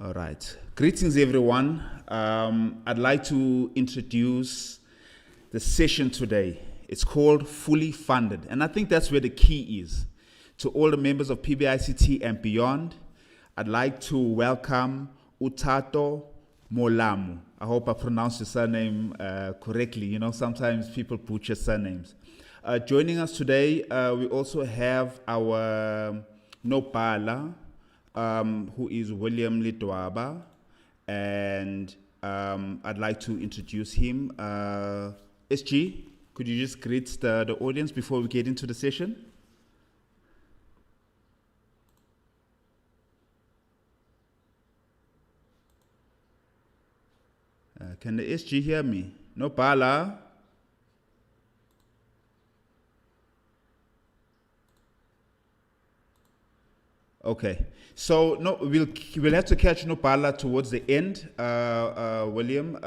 All right. Greetings, everyone. I'd like to introduce the session today. It's called Fully Funded. And I think that's where the key is. To all the members of PBICT and beyond, I'd like to welcome Utato Molamu. I hope I pronounced your surname correctly. You know, sometimes people butcher surnames. Joining us today, we also have our Nopala, who is William Lidwaba, and I'd like to introduce him. SG, could you just greet the audience before we get into the session? Can the SG hear me? Nopala? Okay, so no, we'll have to catch Nopala towards the end. William,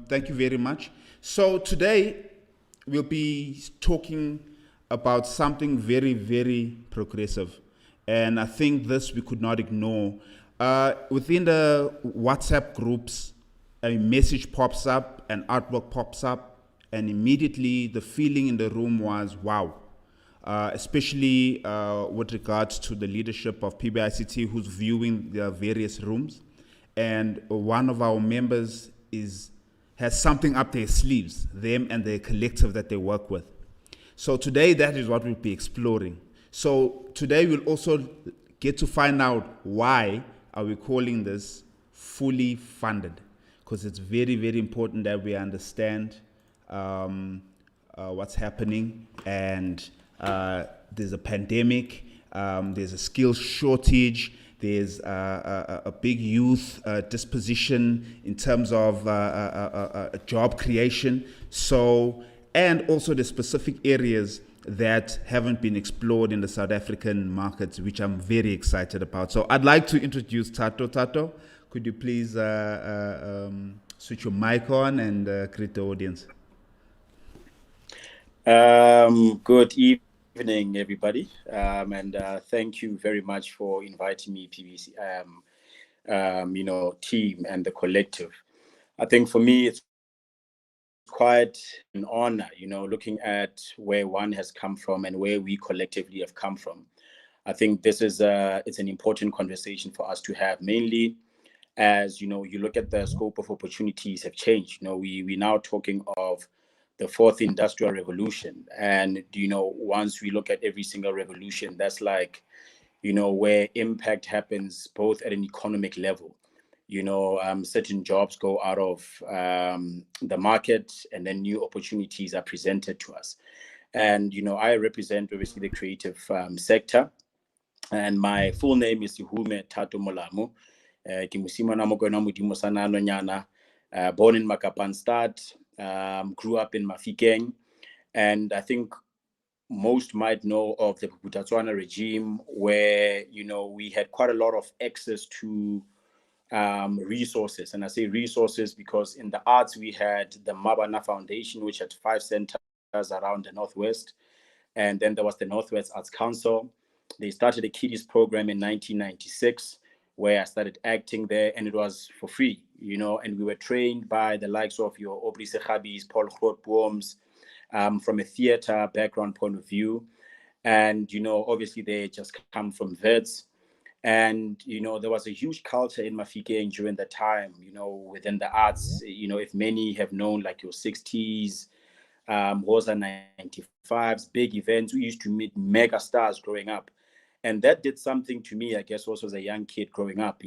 thank you very much. So today we'll be talking about something very, very progressive, and I think this we could not ignore. Within the WhatsApp groups, a message pops up, an artwork pops up, and immediately the feeling in the room was wow. Especially with regards to the leadership of PBICT who's viewing their various rooms. And one of our members has something up their sleeves, them and the collective that they work with. So today, that is what we'll be exploring. So today, we'll also get to find out why are we calling this fully funded, because it's very, very important that we understand what's happening, and there's a pandemic, there's a skills shortage, there's a big youth disposition in terms of job creation. So, and also the specific areas that haven't been explored in the South African markets, which I'm very excited about. So I'd like to introduce Tato. Tato, could you please switch your mic on and greet the audience? Good evening, everybody, and thank you very much for inviting me, PBC, team and the collective. I think for me, it's quite an honor, looking at where one has come from and where we collectively have come from. I think this is it's an important conversation for us to have, mainly as you look at the scope of opportunities have changed. We're now talking of the fourth industrial revolution, and once we look at every single revolution, that's like where impact happens both at an economic level. Certain jobs go out of the market, and then new opportunities are presented to us. And I represent obviously the creative sector, and my full name is Sihume Tato Molamu. Born in Makapanstad, grew up in Mafikeng, and I think most might know of the Bophuthatswana regime, where we had quite a lot of access to resources. And I say resources because in the arts we had the Mabana Foundation, which had 5 centers around the Northwest, and then there was the Northwest Arts Council. They started a kiddies program in 1996, where I started acting there, and it was for free, and we were trained by the likes of your Aubrey Sekhabis, Paul Grootboom's, from a theater background point of view. And, obviously they just come from Wits. And, there was a huge culture in Mafikeng during that time, within the arts, if many have known, like your 60s, Hosa 95s, big events, we used to meet mega stars growing up. And that did something to me, I guess, also as a young kid growing up,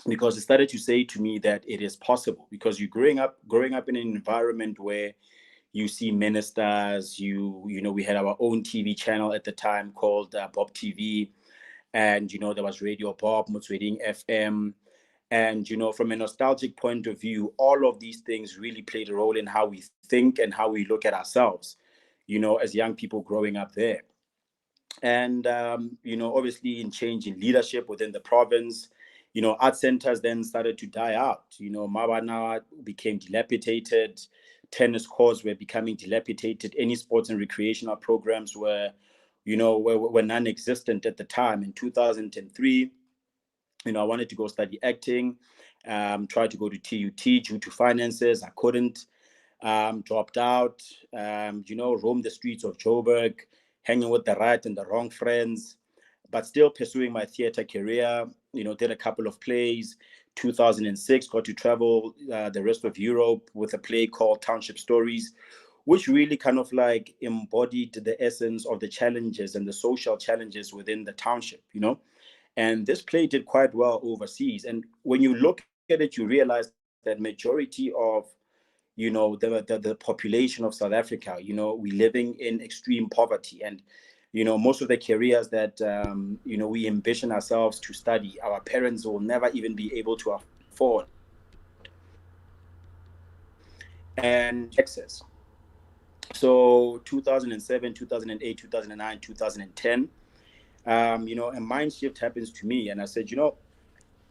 because it started to say to me that it is possible, because you're growing up in an environment where you see ministers, we had our own TV channel at the time called Bob TV. And, there was Radio Bob, Motsweding FM. And, from a nostalgic point of view, all of these things really played a role in how we think and how we look at ourselves, as young people growing up there. And, obviously in change in leadership within the province, art centers then started to die out. Mabana became dilapidated, tennis courts were becoming dilapidated, any sports and recreational programs were non-existent at the time. In 2003, I wanted to go study acting, tried to go to TUT due to finances. I couldn't, dropped out, roamed the streets of Joburg, hanging with the right and the wrong friends, but still pursuing my theater career. Did a couple of plays. 2006, got to travel the rest of Europe with a play called Township Stories, which really kind of like embodied the essence of the challenges and the social challenges within the township. And this play did quite well overseas. And when you look at it, you realize that majority of the population of South Africa, we're living in extreme poverty. And most of the careers that we ambition ourselves to study, our parents will never even be able to afford and access. So 2007, 2008, 2009, 2010, a mind shift happens to me, and I said,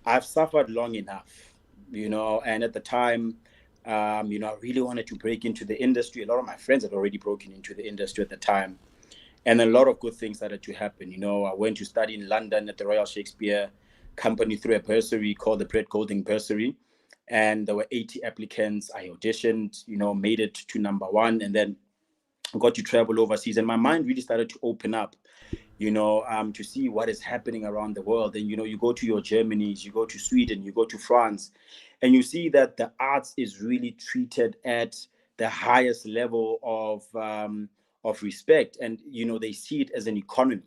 I've suffered long enough, and at the time, I really wanted to break into the industry. A lot of my friends had already broken into the industry at the time, and a lot of good things started to happen. I went to study in London at the Royal Shakespeare Company through a bursary called the Brett Golding Bursary, and there were 80 applicants. I auditioned, made it to number one, and then got to travel overseas, and my mind really started to open up, to see what is happening around the world. And you go to your Germanys, you go to Sweden, you go to France, and you see that the arts is really treated at the highest level of respect, and they see it as an economy.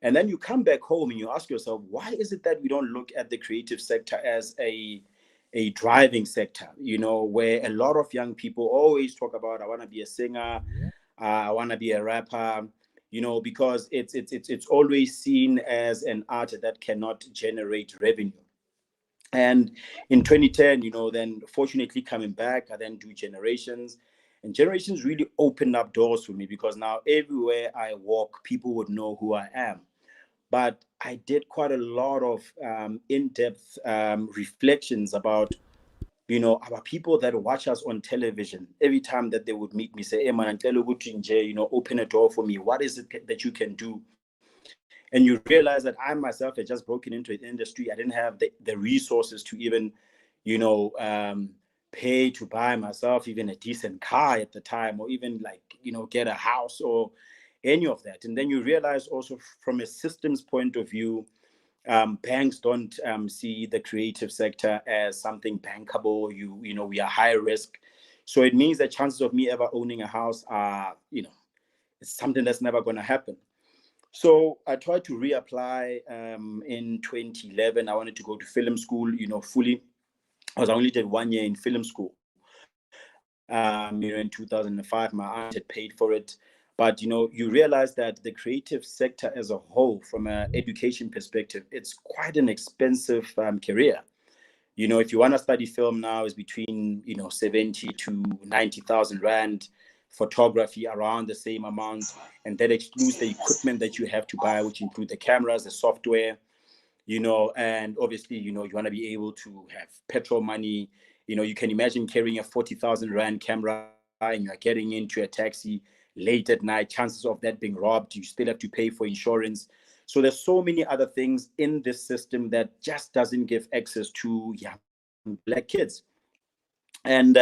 And then you come back home and you ask yourself, why is it that we don't look at the creative sector as a driving sector, where a lot of young people always talk about, I want to be a singer, I want to be a rapper, because it's always seen as an art that cannot generate revenue. And in 2010, then fortunately coming back, I then do Generations. And Generations really opened up doors for me, because now everywhere I walk, people would know who I am. But I did quite a lot of in-depth reflections about our people that watch us on television. Every time that they would meet me, say, hey man, open a door for me. What is it that you can do? And you realize that I myself had just broken into the industry. I didn't have the resources to even, pay to buy myself even a decent car at the time, or even get a house or any of that. And then you realize also from a systems point of view, banks don't see the creative sector as something bankable. We are high risk. So it means that chances of me ever owning a house are, it's something that's never going to happen. So I tried to reapply in 2011. I wanted to go to film school, fully, because I only did 1 year in film school. In 2005, my aunt had paid for it. But, you realize that the creative sector as a whole, from an education perspective, it's quite an expensive career. If you want to study film now, is between, 70 to 90,000 Rand. Photography around the same amount, and that excludes the equipment that you have to buy, which include the cameras, the software, and obviously, you want to be able to have petrol money. You can imagine carrying a 40,000 Rand camera and you're getting into a taxi late at night, chances of that being robbed, you still have to pay for insurance. So there's so many other things in this system that just doesn't give access to young Black kids. And,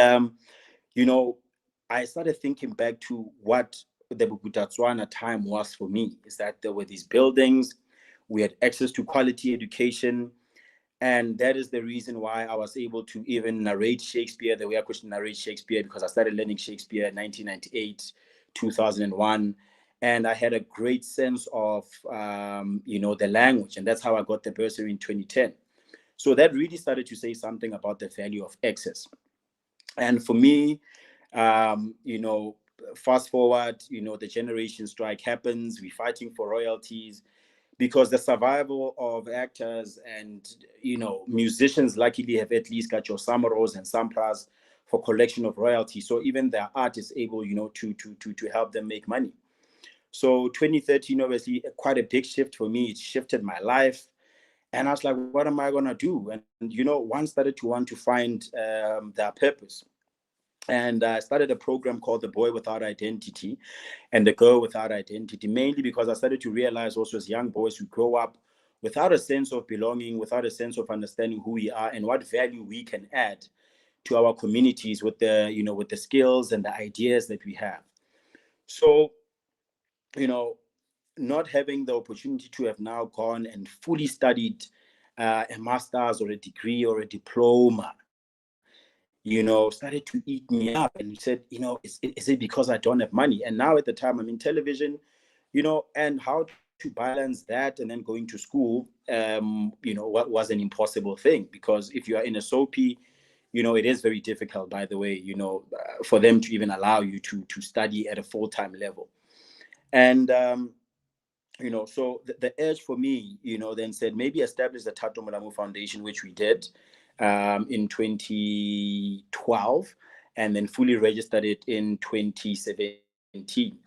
I started thinking back to what the Bophuthatswana time was for me, is that there were these buildings, we had access to quality education, and that is the reason why I was able to even narrate Shakespeare the way I could narrate Shakespeare, because I started learning Shakespeare in 1998, 2001, and I had a great sense of, the language, and that's how I got the bursary in 2010. So that really started to say something about the value of access. And for me, fast forward, the generation strike happens, we're fighting for royalties, because the survival of actors and, musicians luckily have at least got your Samaros and Sampras for collection of royalties. So even their art is able, to help them make money. So 2013, obviously, quite a big shift for me. It shifted my life. And I was like, what am I going to do? And, one started to want to find their purpose. And I started a program called The Boy Without Identity and The Girl Without Identity, mainly because I started to realize also as young boys, we grow up without a sense of belonging, without a sense of understanding who we are and what value we can add to our communities with the, with the skills and the ideas that we have. So, not having the opportunity to have now gone and fully studied a master's or a degree or a diploma, started to eat me up and said, is it because I don't have money? And now at the time I'm in television, and how to balance that and then going to school, what was an impossible thing, because if you are in a soapy, it is very difficult, by the way, for them to even allow you to study at a full-time level. And, so the urge for me, then said, maybe establish the Thato Molamu Foundation, which we did in 2012, and then fully registered it in 2017.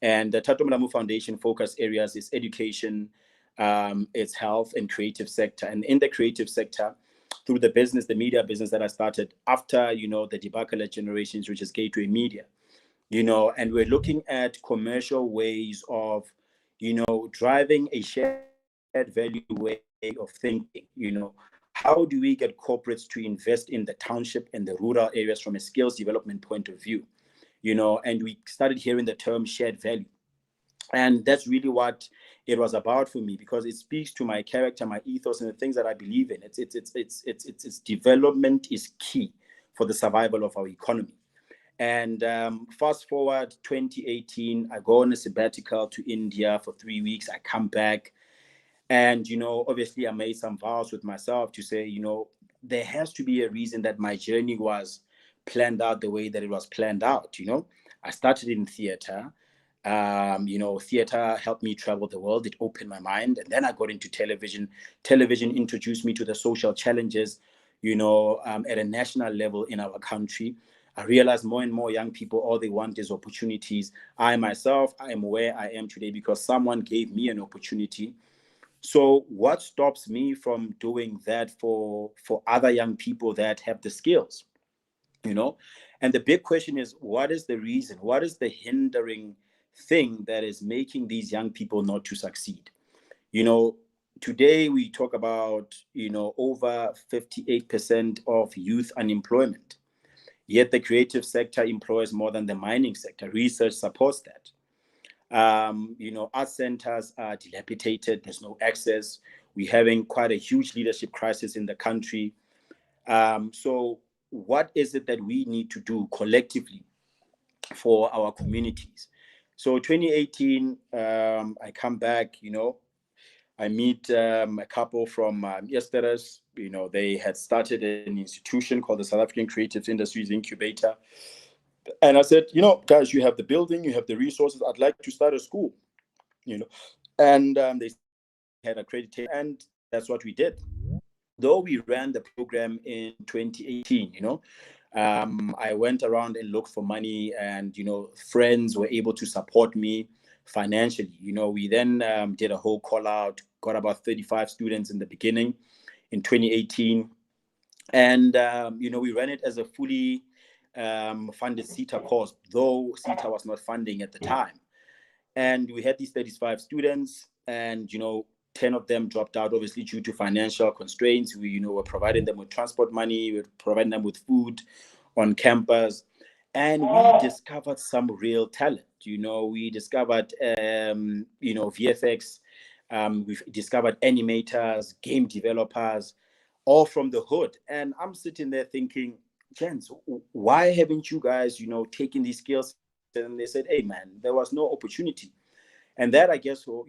And the Thato Molamu Foundation focus areas is education, it's health and creative sector. And in the creative sector, through the media business that I started after, the debacle at Generations, which is Gateway Media, and we're looking at commercial ways of, driving a shared value way of thinking. How do we get corporates to invest in the township and the rural areas from a skills development point of view? And we started hearing the term shared value. And that's really what it was about for me, because it speaks to my character, my ethos, and the things that I believe in. It's development is key for the survival of our economy. And fast forward 2018, I go on a sabbatical to India for 3 weeks. I come back, and obviously I made some vows with myself to say, there has to be a reason that my journey was planned out the way that it was planned out. I started in theater. Theater helped me travel the world. It opened my mind. And then I got into television. Television introduced me to the social challenges, at a national level in our country. I realized more and more young people, all they want is opportunities. I myself, I am where I am today because someone gave me an opportunity. So what stops me from doing that for other young people that have the skills, And the big question is, what is the reason? What is the hindering thing that is making these young people not to succeed? Today we talk about, over 58% of youth unemployment. Yet the creative sector employs more than the mining sector. Research supports that. Art centers are dilapidated. There's no access. We're having quite a huge leadership crisis in the country. So what is it that we need to do collectively for our communities? So 2018, I come back, I meet a couple from Esteras. They had started an institution called the South African Creative Industries Incubator. And I said, guys, you have the building, you have the resources. I'd like to start a school, And they had accredited, and that's what we did. Though we ran the program in 2018, I went around and looked for money, and, friends were able to support me financially. We then did a whole call out, got about 35 students in the beginning in 2018. And, we ran it as a fully funded SETA course, though SETA was not funding at the time. And we had these 35 students, and, 10 of them dropped out, obviously, due to financial constraints. We, were providing them with transport money, we were providing them with food on campus. And we discovered some real talent. We discovered, VFX. We've discovered animators, game developers, all from the hood. And I'm sitting there thinking, gents, why haven't you guys, taken these skills? And they said, hey, man, there was no opportunity. And that, I guess, for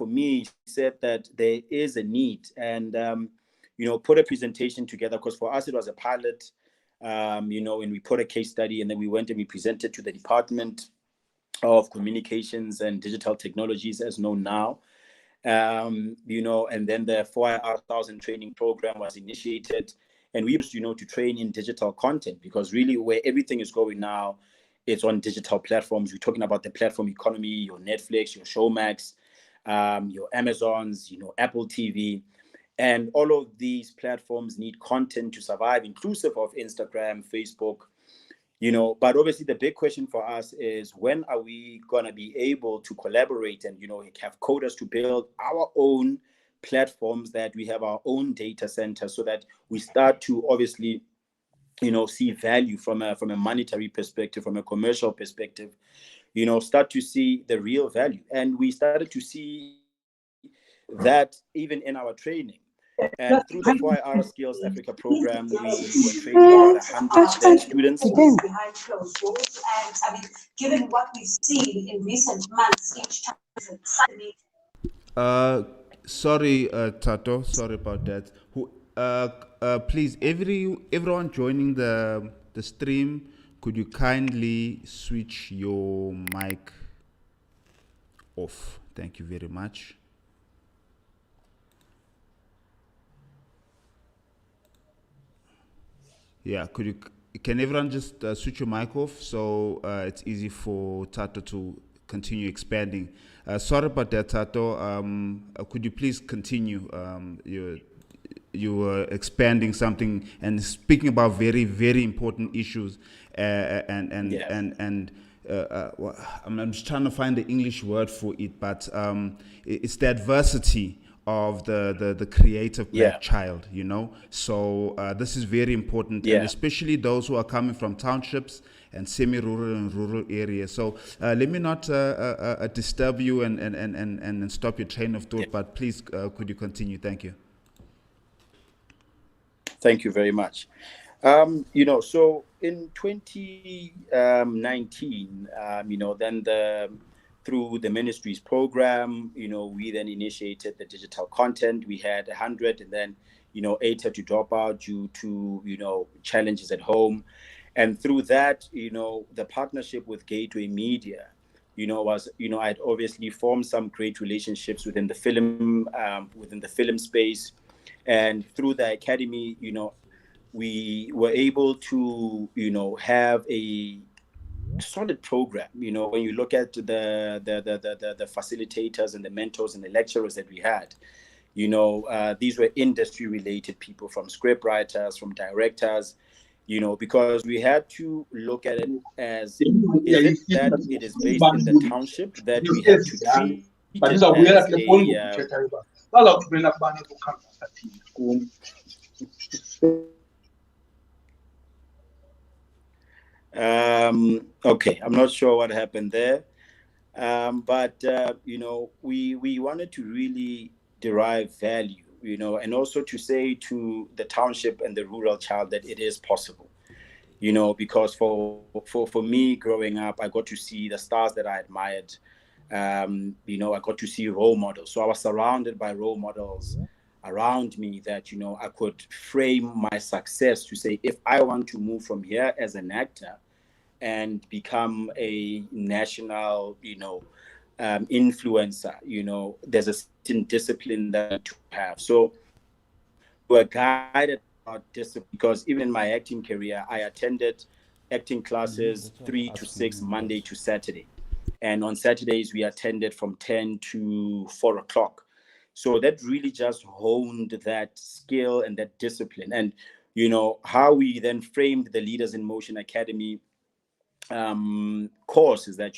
me, said that there is a need, and, put a presentation together, because for us, it was a pilot, and we put a case study, and then we went and we presented to the Department of Communications and Digital Technologies, as known now, and then the 4IR1000 training program was initiated, and we used, to train in digital content, because really where everything is going now, it's on digital platforms. We're talking about the platform economy, your Netflix, your Showmax, your Amazons, Apple TV. And all of these platforms need content to survive, inclusive of Instagram, Facebook, But obviously the big question for us is, when are we going to be able to collaborate and, have coders to build our own platforms that we have our own data center, so that we start to obviously, see value from a monetary perspective, from a commercial perspective, start to see the real value. And we started to see that even in our training. And through the 4IR Skills Africa program, we were training about 100 students. Behind closed doors, and I mean, given what we've seen in recent months, each time. Sorry, Tato. Sorry about that. Please, everyone joining the stream, could you kindly switch your mic off? Thank you very much. Yeah, can everyone just switch your mic off, so it's easy for Tato to continue expanding. Sorry about that, Tato. Could you please continue? You were expanding something and speaking about very, very important issues, I'm just trying to find the English word for it, but it's the adversity of the creative black child, So this is very important, and especially those who are coming from townships and semi-rural and rural areas. So let me not disturb you and stop your train of thought, but please could you continue? Thank you. Thank you very much. So in 2019, then through the ministry's program, we then initiated the digital content. We had 100, and then, 8 had to drop out due to, challenges at home. And through that, the partnership with Gateway Media, was, I'd obviously formed some great relationships within the film space. And through the academy, we were able to, have a solid program. When you look at the facilitators and the mentors and the lecturers that we had, these were industry related people, from script writers, from directors, because we had to look at it as, is it that it is based in the township that we have to treat it as okay, I'm not sure what happened there, but we wanted to really derive value, and also to say to the township and the rural child that it is possible, because for me growing up, I got to see the stars that I admired. I got to see role models. So I was surrounded by role models around me that, I could frame my success to say, if I want to move from here as an actor and become a national, influencer, there's a certain discipline that to have. So we're guided about discipline, because even in my acting career, I attended acting classes 3 to 6, Monday to Saturday. And on Saturdays, we attended from 10 to 4 o'clock. So that really just honed that skill and that discipline. And, how we then framed the Leaders in Motion Academy course is that,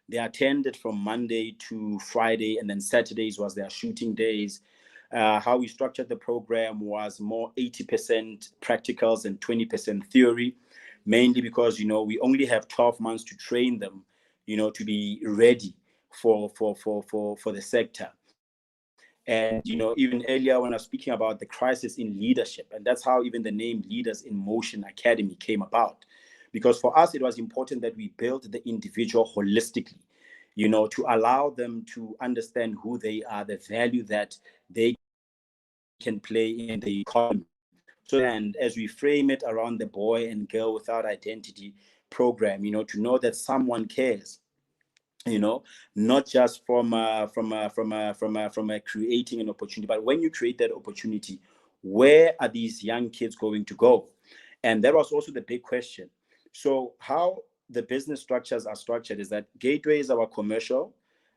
they attended from Monday to Friday, and then Saturdays was their shooting days. How we structured the program was more 80% practicals and 20% theory, mainly because, we only have 12 months to train them, to be ready for the sector. And, even earlier when I was speaking about the crisis in leadership, and that's how even the name Leaders in Motion Academy came about. Because for us, it was important that we build the individual holistically, to allow them to understand who they are, the value that they can play in the economy. So, and as we frame it around the boy and girl without identity program, to know that someone cares, not just from creating an opportunity, but when you create that opportunity, where are these young kids going to go? And that was also the big question. So how the business structures are structured is that Gateway is our commercial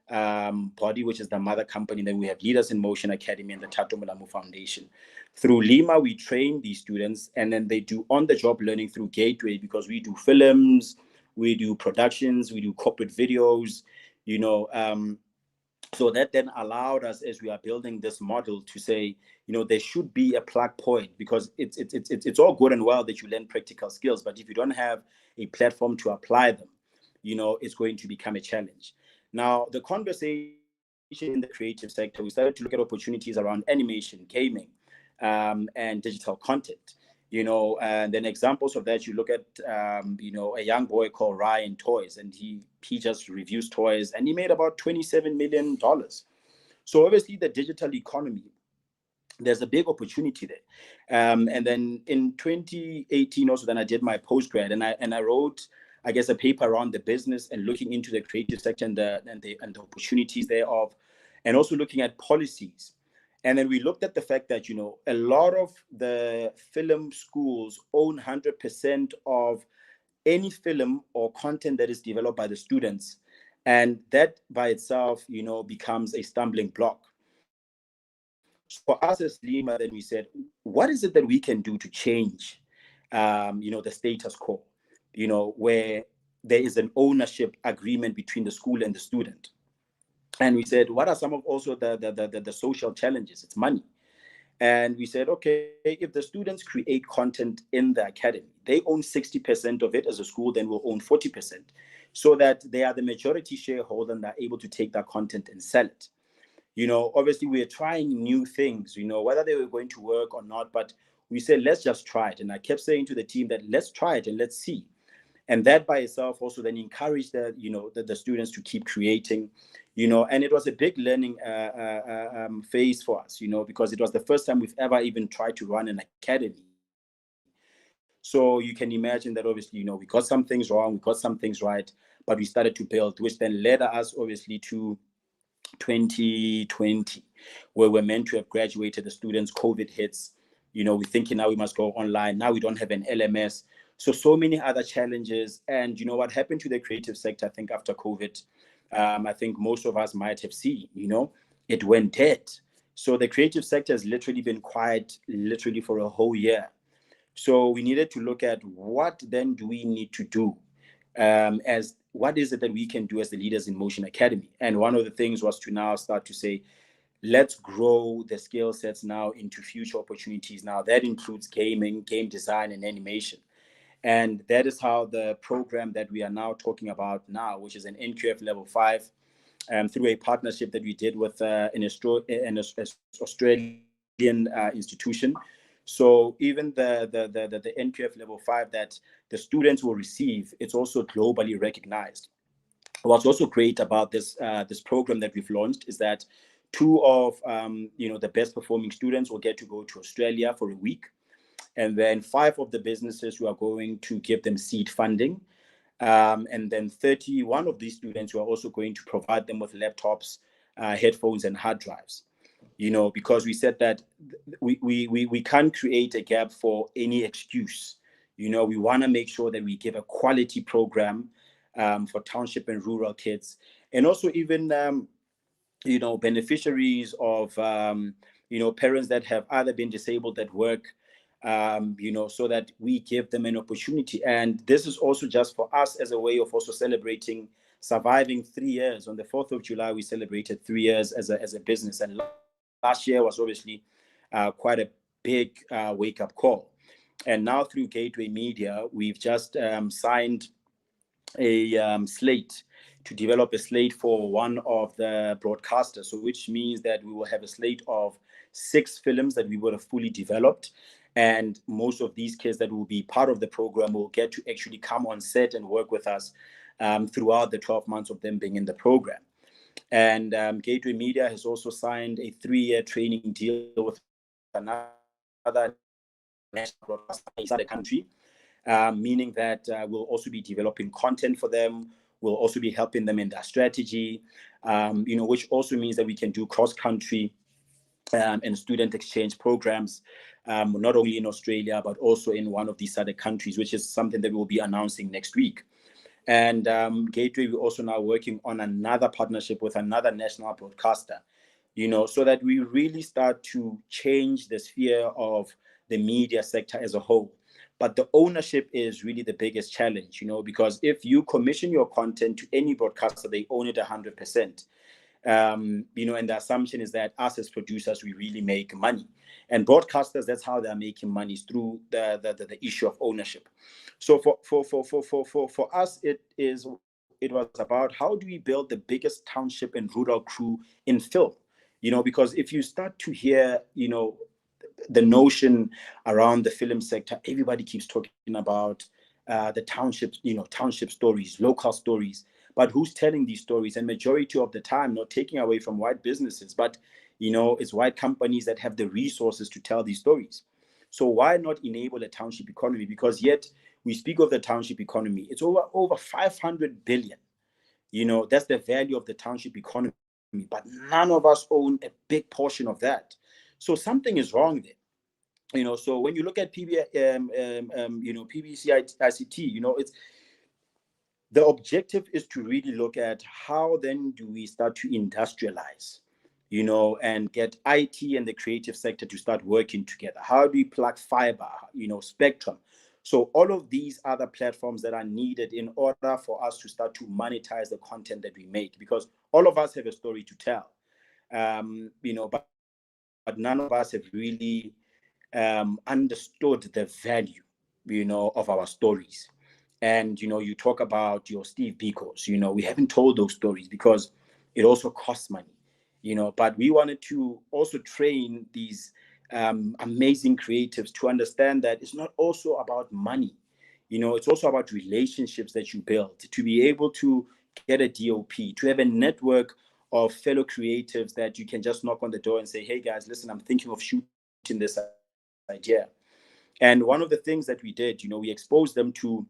body, which is the mother company. Then we have Leaders in Motion Academy and the Tato Molamu Foundation. Through Lima, we train these students, and then they do on-the-job learning through Gateway, because we do films, we do productions, we do corporate videos, So that then allowed us, as we are building this model, to say, there should be a plug point, because it's all good and well that you learn practical skills, but if you don't have a platform to apply them, it's going to become a challenge. Now, the conversation in the creative sector, we started to look at opportunities around animation, gaming, and digital content. And then examples of that, you look at, a young boy called Ryan Toys, and he just reviews toys, and he made about $27 million. So obviously the digital economy, there's a big opportunity there. And then in 2018 also, then I did my postgrad, and I wrote, I guess, a paper around the business and looking into the creative sector and the opportunities thereof, and also looking at policies. And then we looked at the fact that, a lot of the film schools own 100% of any film or content that is developed by the students. And that by itself, becomes a stumbling block. So for us as Lima, then we said, what is it that we can do to change, the status quo, where there is an ownership agreement between the school and the student. And we said, what are some of also the social challenges? It's money. And we said, okay, if the students create content in the academy, they own 60% of it as a school, then we'll own 40%, so that they are the majority shareholder and are able to take that content and sell it. Obviously we are trying new things, whether they were going to work or not, but we said, let's just try it. And I kept saying to the team that let's try it and let's see. And that by itself also then encouraged the students to keep creating, and it was a big learning phase for us, because it was the first time we've ever even tried to run an academy. So you can imagine that obviously, we got some things wrong, we got some things right, but we started to build, which then led us obviously to 2020, where we're meant to have graduated the students. COVID hits, we're thinking now we must go online. Now we don't have an LMS. So many other challenges. And what happened to the creative sector, I think after COVID, I think most of us might have seen, it went dead. So the creative sector has literally been quiet, literally for a whole year. So we needed to look at what then do we need to do, as what is it that we can do as the Leaders in Motion Academy. And one of the things was to now start to say, let's grow the skill sets now into future opportunities. Now that includes gaming, game design, and animation. And that is how the program that we are now talking about now, which is an NQF level 5, through a partnership that we did with an Australian institution. So even the NQF level 5 that the students will receive, it's also globally recognized. What's also great about this program that we've launched is that 2 of the best performing students will get to go to Australia for a week. And then 5 of the businesses who are going to give them seed funding. And then 31 of these students who are also going to provide them with laptops, headphones, and hard drives. Because we said that we can't create a gap for any excuse. We want to make sure that we give a quality program for township and rural kids. And also even, beneficiaries of, parents that have either been disabled at work, so that we give them an opportunity. And this is also just for us as a way of also celebrating surviving 3 years. On the 4th of July, we celebrated 3 years as a business. And last year was obviously quite a big wake-up call. And now through Gateway Media, we've just signed a slate to develop a slate for one of the broadcasters. So which means that we will have a slate of 6 films that we would have fully developed. And most of these kids that will be part of the program will get to actually come on set and work with us throughout the 12 months of them being in the program. And Gateway Media has also signed a 3-year training deal with another national broadcaster inside the country, meaning that we'll also be developing content for them. We'll also be helping them in their strategy, which also means that we can do cross-country and student exchange programs, not only in Australia, but also in one of these other countries, which is something that we'll be announcing next week. And Gateway, we're also now working on another partnership with another national broadcaster, so that we really start to change the sphere of the media sector as a whole. But the ownership is really the biggest challenge, because if you commission your content to any broadcaster, they own it 100%. And the assumption is that us as producers, we really make money. And broadcasters, that's how they're making money, is through the issue of ownership. So for us, it was about how do we build the biggest township and rural crew in film? Because if you start to hear, the notion around the film sector, everybody keeps talking about the townships, township stories, local stories. But who's telling these stories? And majority of the time, not taking away from white businesses, but it's white companies that have the resources to tell these stories. So why not enable a township economy? Because yet we speak of the township economy. It's over 500 billion. That's the value of the township economy. But none of us own a big portion of that. So something is wrong there. So when you look at PBC ICT, it's the objective is to really look at how then do we start to industrialize, and get IT and the creative sector to start working together. How do we plug fiber, spectrum? So all of these other platforms that are needed in order for us to start to monetize the content that we make, because all of us have a story to tell, but none of us have really understood the value, of our stories. And, you talk about your Steve Bikos, we haven't told those stories because it also costs money, but we wanted to also train these amazing creatives to understand that it's not also about money, it's also about relationships that you build, to be able to get a DOP, to have a network of fellow creatives that you can just knock on the door and say, hey guys, listen, I'm thinking of shooting this idea. And one of the things that we did, we exposed them to,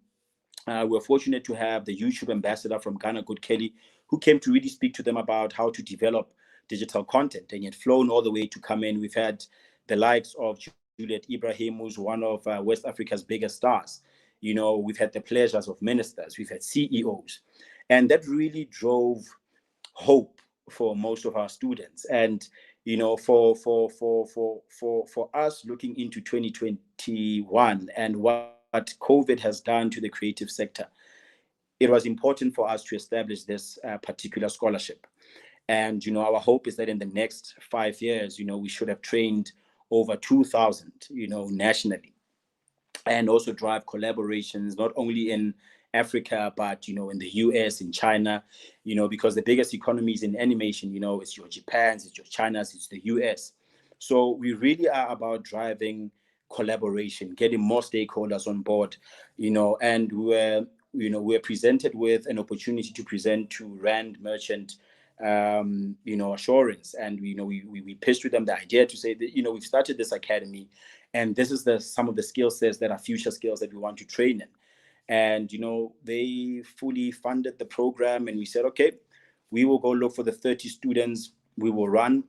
we're fortunate to have the YouTube ambassador from Ghana, Good Kelly, who came to really speak to them about how to develop digital content, and he had flown all the way to come in. We've had the likes of Juliet Ibrahim, who's one of West Africa's biggest stars. We've had the pleasures of ministers, we've had CEOs, and that really drove hope for most of our students. And for us looking into 2021 and what COVID has done to the creative sector, it was important for us to establish this particular scholarship. And our hope is that in the next 5 years, we should have trained over 2,000, nationally, and also drive collaborations not only in Africa, but in the US, in China, because the biggest economies in animation, it's your Japans, it's your Chinas, it's the US. So we really are about driving collaboration, getting more stakeholders on board, and we're presented with an opportunity to present to Rand Merchant Assurance, and we pitched to them the idea to say that we've started this academy, and this is some of the skill sets that are future skills that we want to train in. And they fully funded the program, and we said, okay, we will go look for the 30 students. We will run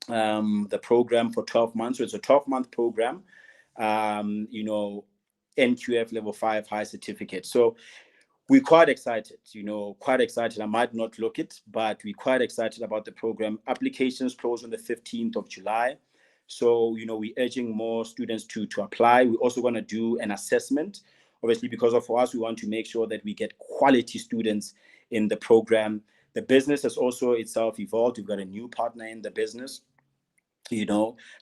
the program for 12 months. So it's a 12-month program, NQF level 5 high certificate. So we're quite excited, I might not look it, but we're quite excited about the program. Applications close on the 15th of July. So, we're urging more students to apply. We're also going to do an assessment, obviously, because for us, we want to make sure that we get quality students in the program. The business has also itself evolved. We've got a new partner in the business,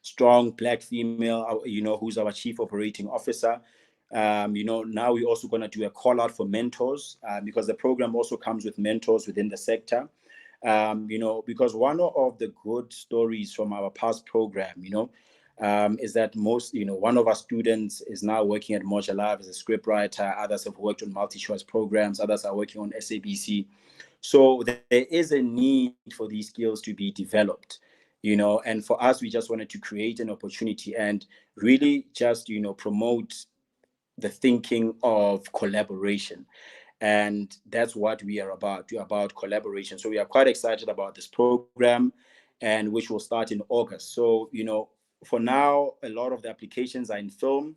strong Black female, who's our chief operating officer. Now we're also going to do a call out for mentors, because the program also comes with mentors within the sector. Because one of the good stories from our past program, is that one of our students is now working at Moja Live as a scriptwriter. Others have worked on multi-choice programs. Others are working on SABC. So there is a need for these skills to be developed, and for us, we just wanted to create an opportunity and really just, promote the thinking of collaboration. And that's what we are about. We're about collaboration. So we are quite excited about this program, and which will start in August. So, for now, a lot of the applications are in film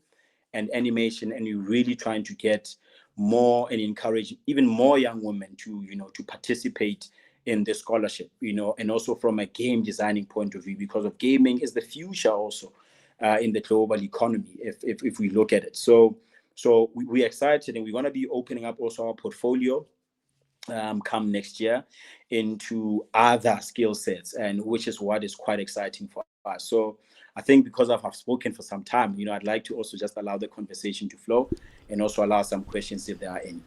and animation, and we're really trying to get more and encourage even more young women to, to participate in the scholarship, and also from a game designing point of view, because of gaming is the future also in the global economy, if we look at it. So we're excited, and we're going to be opening up also our portfolio come next year into other skill sets, and which is what is quite exciting for us. So I think because I've spoken for some time, I'd like to also just allow the conversation to flow and also allow some questions if there are any.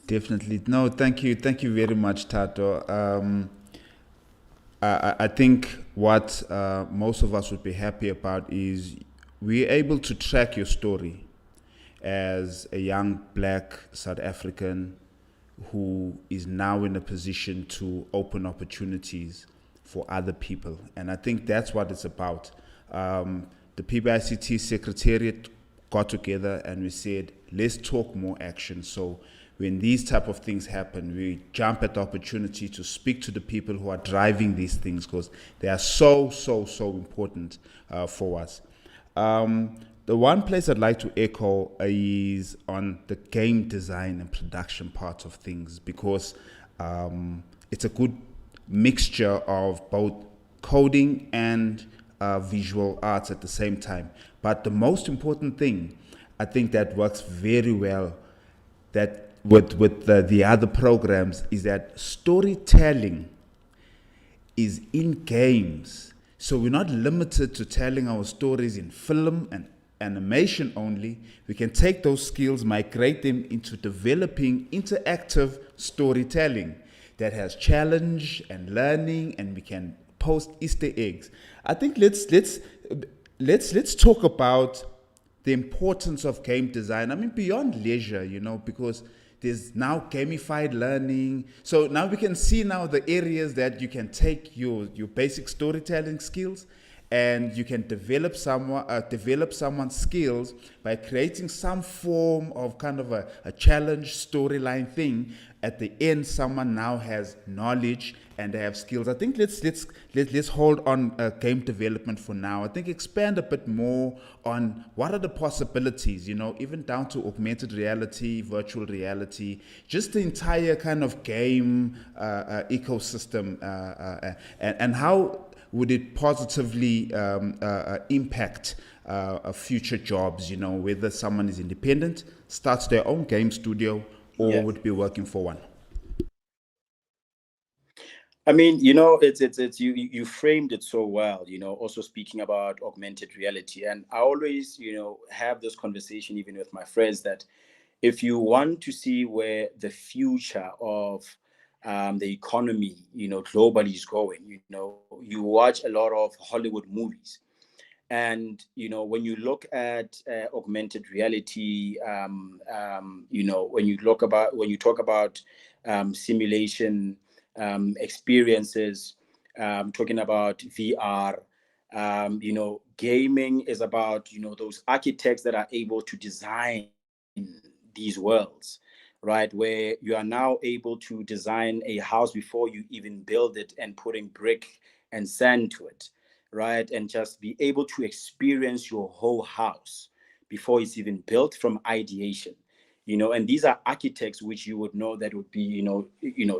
Definitely. No, thank you. Thank you very much, Tato. I think what most of us would be happy about is we're able to track your story as a young black South African who is now in a position to open opportunities for other people. And I think that's what it's about. The PBICT Secretariat got together and we said, let's talk more action. So when these type of things happen, we jump at the opportunity to speak to the people who are driving these things, because they are so important for us. The one place I'd like to echo is on the game design and production part of things, because it's a good mixture of both coding and visual arts at the same time. But the most important thing, I think that works very well that with the other programs, is that storytelling is in games. So we're not limited to telling our stories in film and animation only. We can take those skills, migrate them into developing interactive storytelling that has challenge and learning, and we can post Easter eggs. I think let's talk about the importance of game design. I mean, beyond leisure, because there's now gamified learning. So now we can see now the areas that you can take your basic storytelling skills, and you can develop someone's skills by creating some form of kind of a challenge storyline thing. At the end, someone now has knowledge and they have skills. I think let's hold on game development for now. I think expand a bit more on what are the possibilities, even down to augmented reality, virtual reality, just the entire kind of game ecosystem, and how would it positively impact future jobs, whether someone is independent, starts their own game studio, or would be working for one? I mean, it's you framed it so well, also speaking about augmented reality. And I always, have this conversation even with my friends, that if you want to see where the future of the economy, globally is going, you watch a lot of Hollywood movies. And when you look at augmented reality, when you talk about simulation experiences, talking about VR, gaming is about those architects that are able to design these worlds, right? Where you are now able to design a house before you even build it, and putting brick and sand to it, right? And just be able to experience your whole house before it's even built, from ideation. And these are architects which you would know that would be,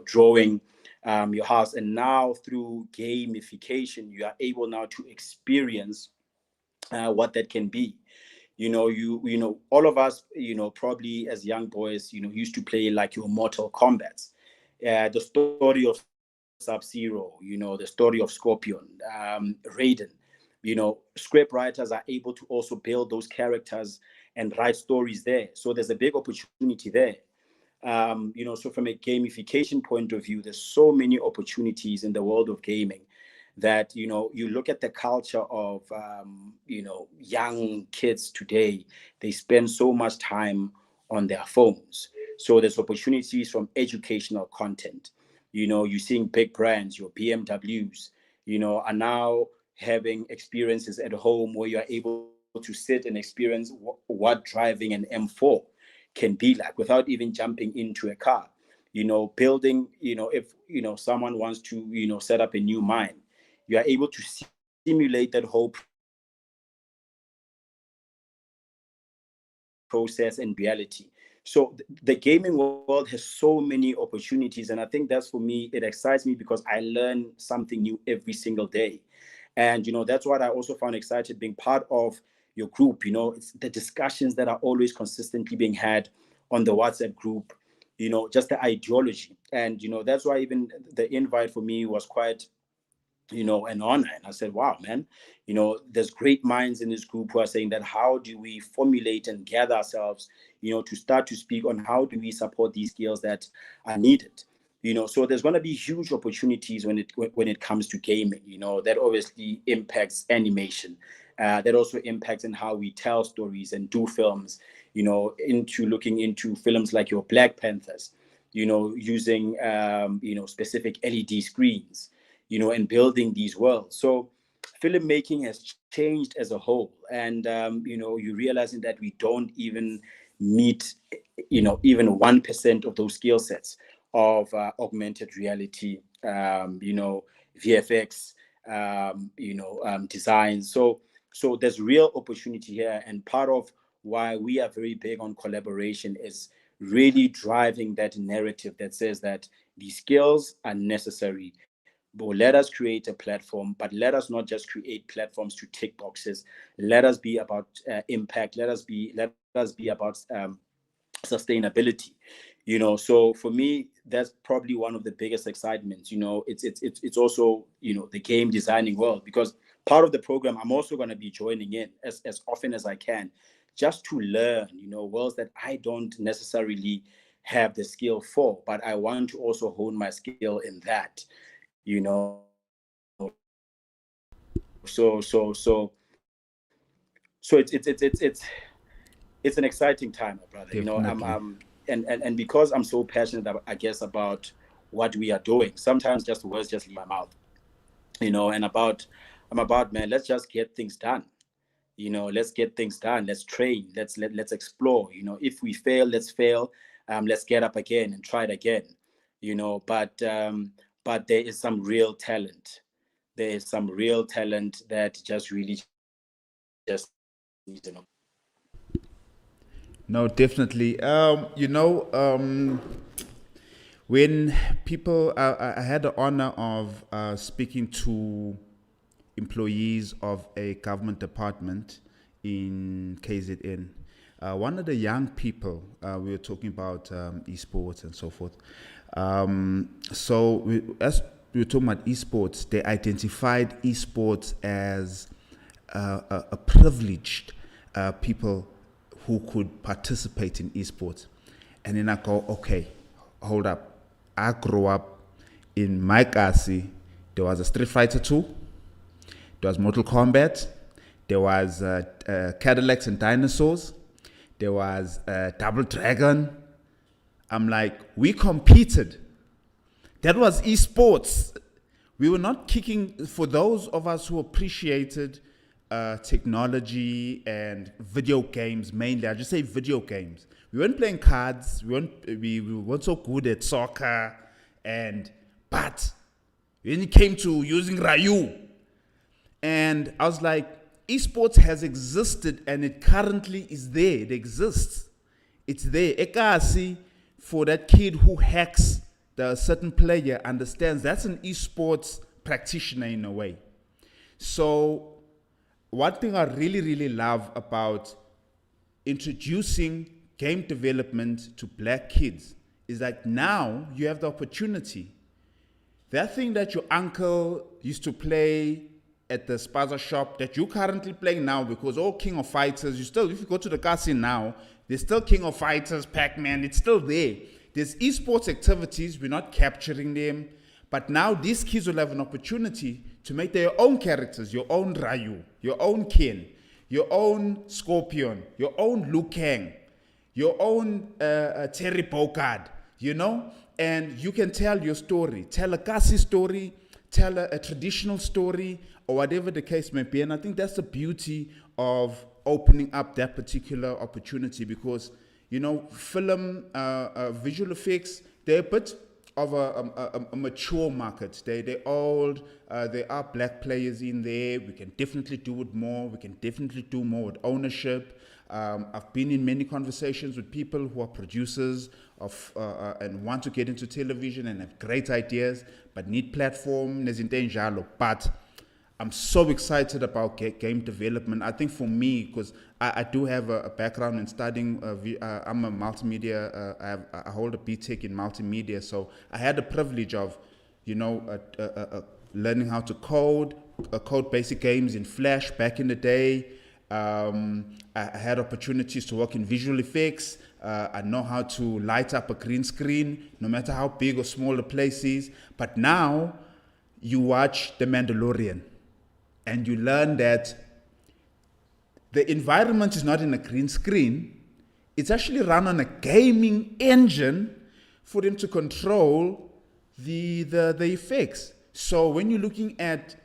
drawing your house. And now through gamification, you are able now to experience what that can be. All of us, probably as young boys, used to play like your Mortal Kombat, the story of Sub-Zero, the story of Scorpion, Raiden. Script writers are able to also build those characters and write stories there. So there's a big opportunity there. So from a gamification point of view, there's so many opportunities in the world of gaming that, you look at the culture of, young kids today, they spend so much time on their phones. So there's opportunities from educational content. You're seeing big brands, your BMWs, are now having experiences at home where you're able to sit and experience what driving an M4 can be like without even jumping into a car. Building, if, someone wants to, set up a new mine, you are able to simulate that whole process in reality. So the gaming world has so many opportunities. And I think that's, for me, it excites me because I learn something new every single day. And, that's what I also found excited being part of your group. It's the discussions that are always consistently being had on the WhatsApp group, just the ideology. And, that's why even the invite for me was quite, an honor. And I said, wow, man, there's great minds in this group who are saying that how do we formulate and gather ourselves, to start to speak on how do we support these skills that are needed. So there's going to be huge opportunities when it comes to gaming. That obviously impacts animation. That also impacts in how we tell stories and do films. Into looking into films like your Black Panthers. Using specific LED screens. And building these worlds. So filmmaking has changed as a whole. And, you're realizing that we don't even meet, even 1% of those skill sets of augmented reality, VFX, design. So there's real opportunity here. And part of why we are very big on collaboration is really driving that narrative that says that these skills are necessary. But let us create a platform, but let us not just create platforms to tick boxes. Let us be about impact. Let us be about sustainability. So for me, that's probably one of the biggest excitements. It's also the game designing world, because part of the program I'm also going to be joining in as often as I can, just to learn worlds that I don't necessarily have the skill for, but I want to also hone my skill in that. So it's an exciting time, my brother. Definitely. And because I'm so passionate, I guess, about what we are doing, sometimes just words just leave my mouth. And I'm about, man, let's just get things done. Let's get things done. Let's train. Let's explore. If we fail, let's fail. Let's get up again and try it again. But there is some real talent. There is some real talent that just really just needs to know. No, definitely. When people, I had the honor of speaking to employees of a government department in KZN. One of the young people, we were talking about esports and so forth. As we were talking about esports, they identified esports as a privileged people who could participate in esports. And then I go, okay, hold up. I grew up in my Kasi. There was a Street Fighter 2. There was Mortal Kombat. There was Cadillacs and Dinosaurs. There was Double Dragon. I'm like, we competed. That was esports. We were not kicking, for those of us who appreciated technology and video games mainly. I just say video games. We weren't playing cards. We weren't so good at soccer. But when it came to using Ryu, and I was like, esports has existed and it currently is there. It exists. It's there. Ekasi, for that kid who hacks the certain player, understands that's an esports practitioner in a way. So one thing I really, really love about introducing game development to black kids is that now you have the opportunity. That thing that your uncle used to play at the spaza shop that you're currently playing now, because all King of Fighters, if you go to the casino now, there's still King of Fighters, Pac-Man, it's still there. There's esports activities, we're not capturing them, but now these kids will have an opportunity to make their own characters, your own Ryu, your own Ken, your own Scorpion, your own Liu Kang, your own Terry Bogard, and you can tell your story, tell a Kasi story, tell a traditional story, or whatever the case may be. And I think that's the beauty of opening up that particular opportunity, because, film, visual effects, they're a bit of a mature market. They're old. There are black players in there. We can definitely do it more. We can definitely do more with ownership. I've been in many conversations with people who are producers of and want to get into television and have great ideas, but need platform. But I'm so excited about game development. I think for me, because I do have a background in studying. I'm a multimedia. I hold a BTech in multimedia, so I had the privilege of, learning how to code basic games in Flash back in the day. I had opportunities to work in visual effects. I know how to light up a green screen, no matter how big or small the place is. But now you watch The Mandalorian and you learn that the environment is not in a green screen. It's actually run on a gaming engine for them to control the effects. So when you're looking at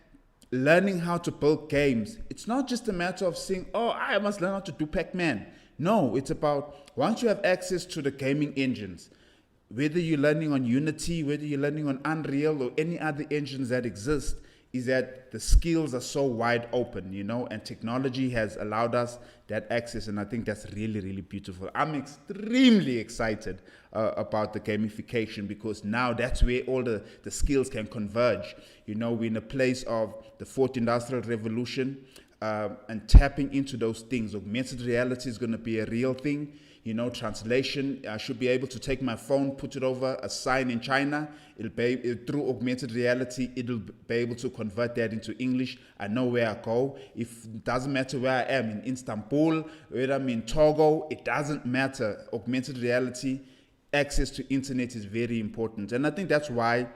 learning how to build games, it's not just a matter of saying, oh, I must learn how to do Pac-Man. No, it's about once you have access to the gaming engines, whether you're learning on Unity, whether you're learning on Unreal or any other engines that exist, is that the skills are so wide open, and technology has allowed us that access, and I think that's really, really beautiful. I'm extremely excited about the gamification, because now that's where all the skills can converge. We're in a place of the fourth industrial revolution, and tapping into those things. Augmented reality is going to be a real thing. Translation, I should be able to take my phone, put it over a sign in China. Through augmented reality, it'll be able to convert that into English. I know where I go. It doesn't matter where I am, in Istanbul, whether I'm in Togo, it doesn't matter. Augmented reality, access to internet is very important. And I think that's why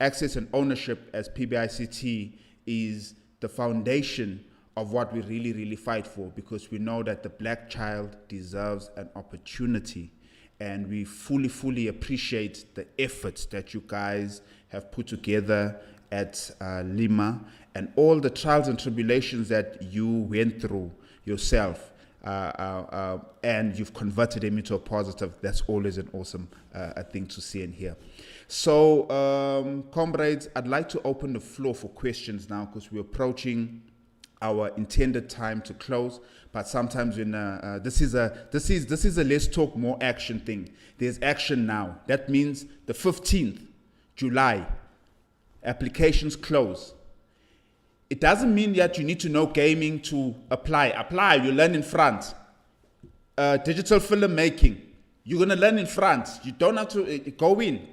access and ownership as PBICT is the foundation of what we really, really fight for, because we know that the black child deserves an opportunity, and we fully appreciate the efforts that you guys have put together at Lima, and all the trials and tribulations that you went through yourself, and you've converted them into a positive. That's always an awesome thing to see and hear. So, comrades, I'd like to open the floor for questions now, because we're approaching our intended time to close. But sometimes when this is a let's talk more action thing. There's action now. That means the 15th July, applications close. It doesn't mean that you need to know gaming to apply. You learn in France. Digital filmmaking, you're gonna learn in France. You don't have to go in,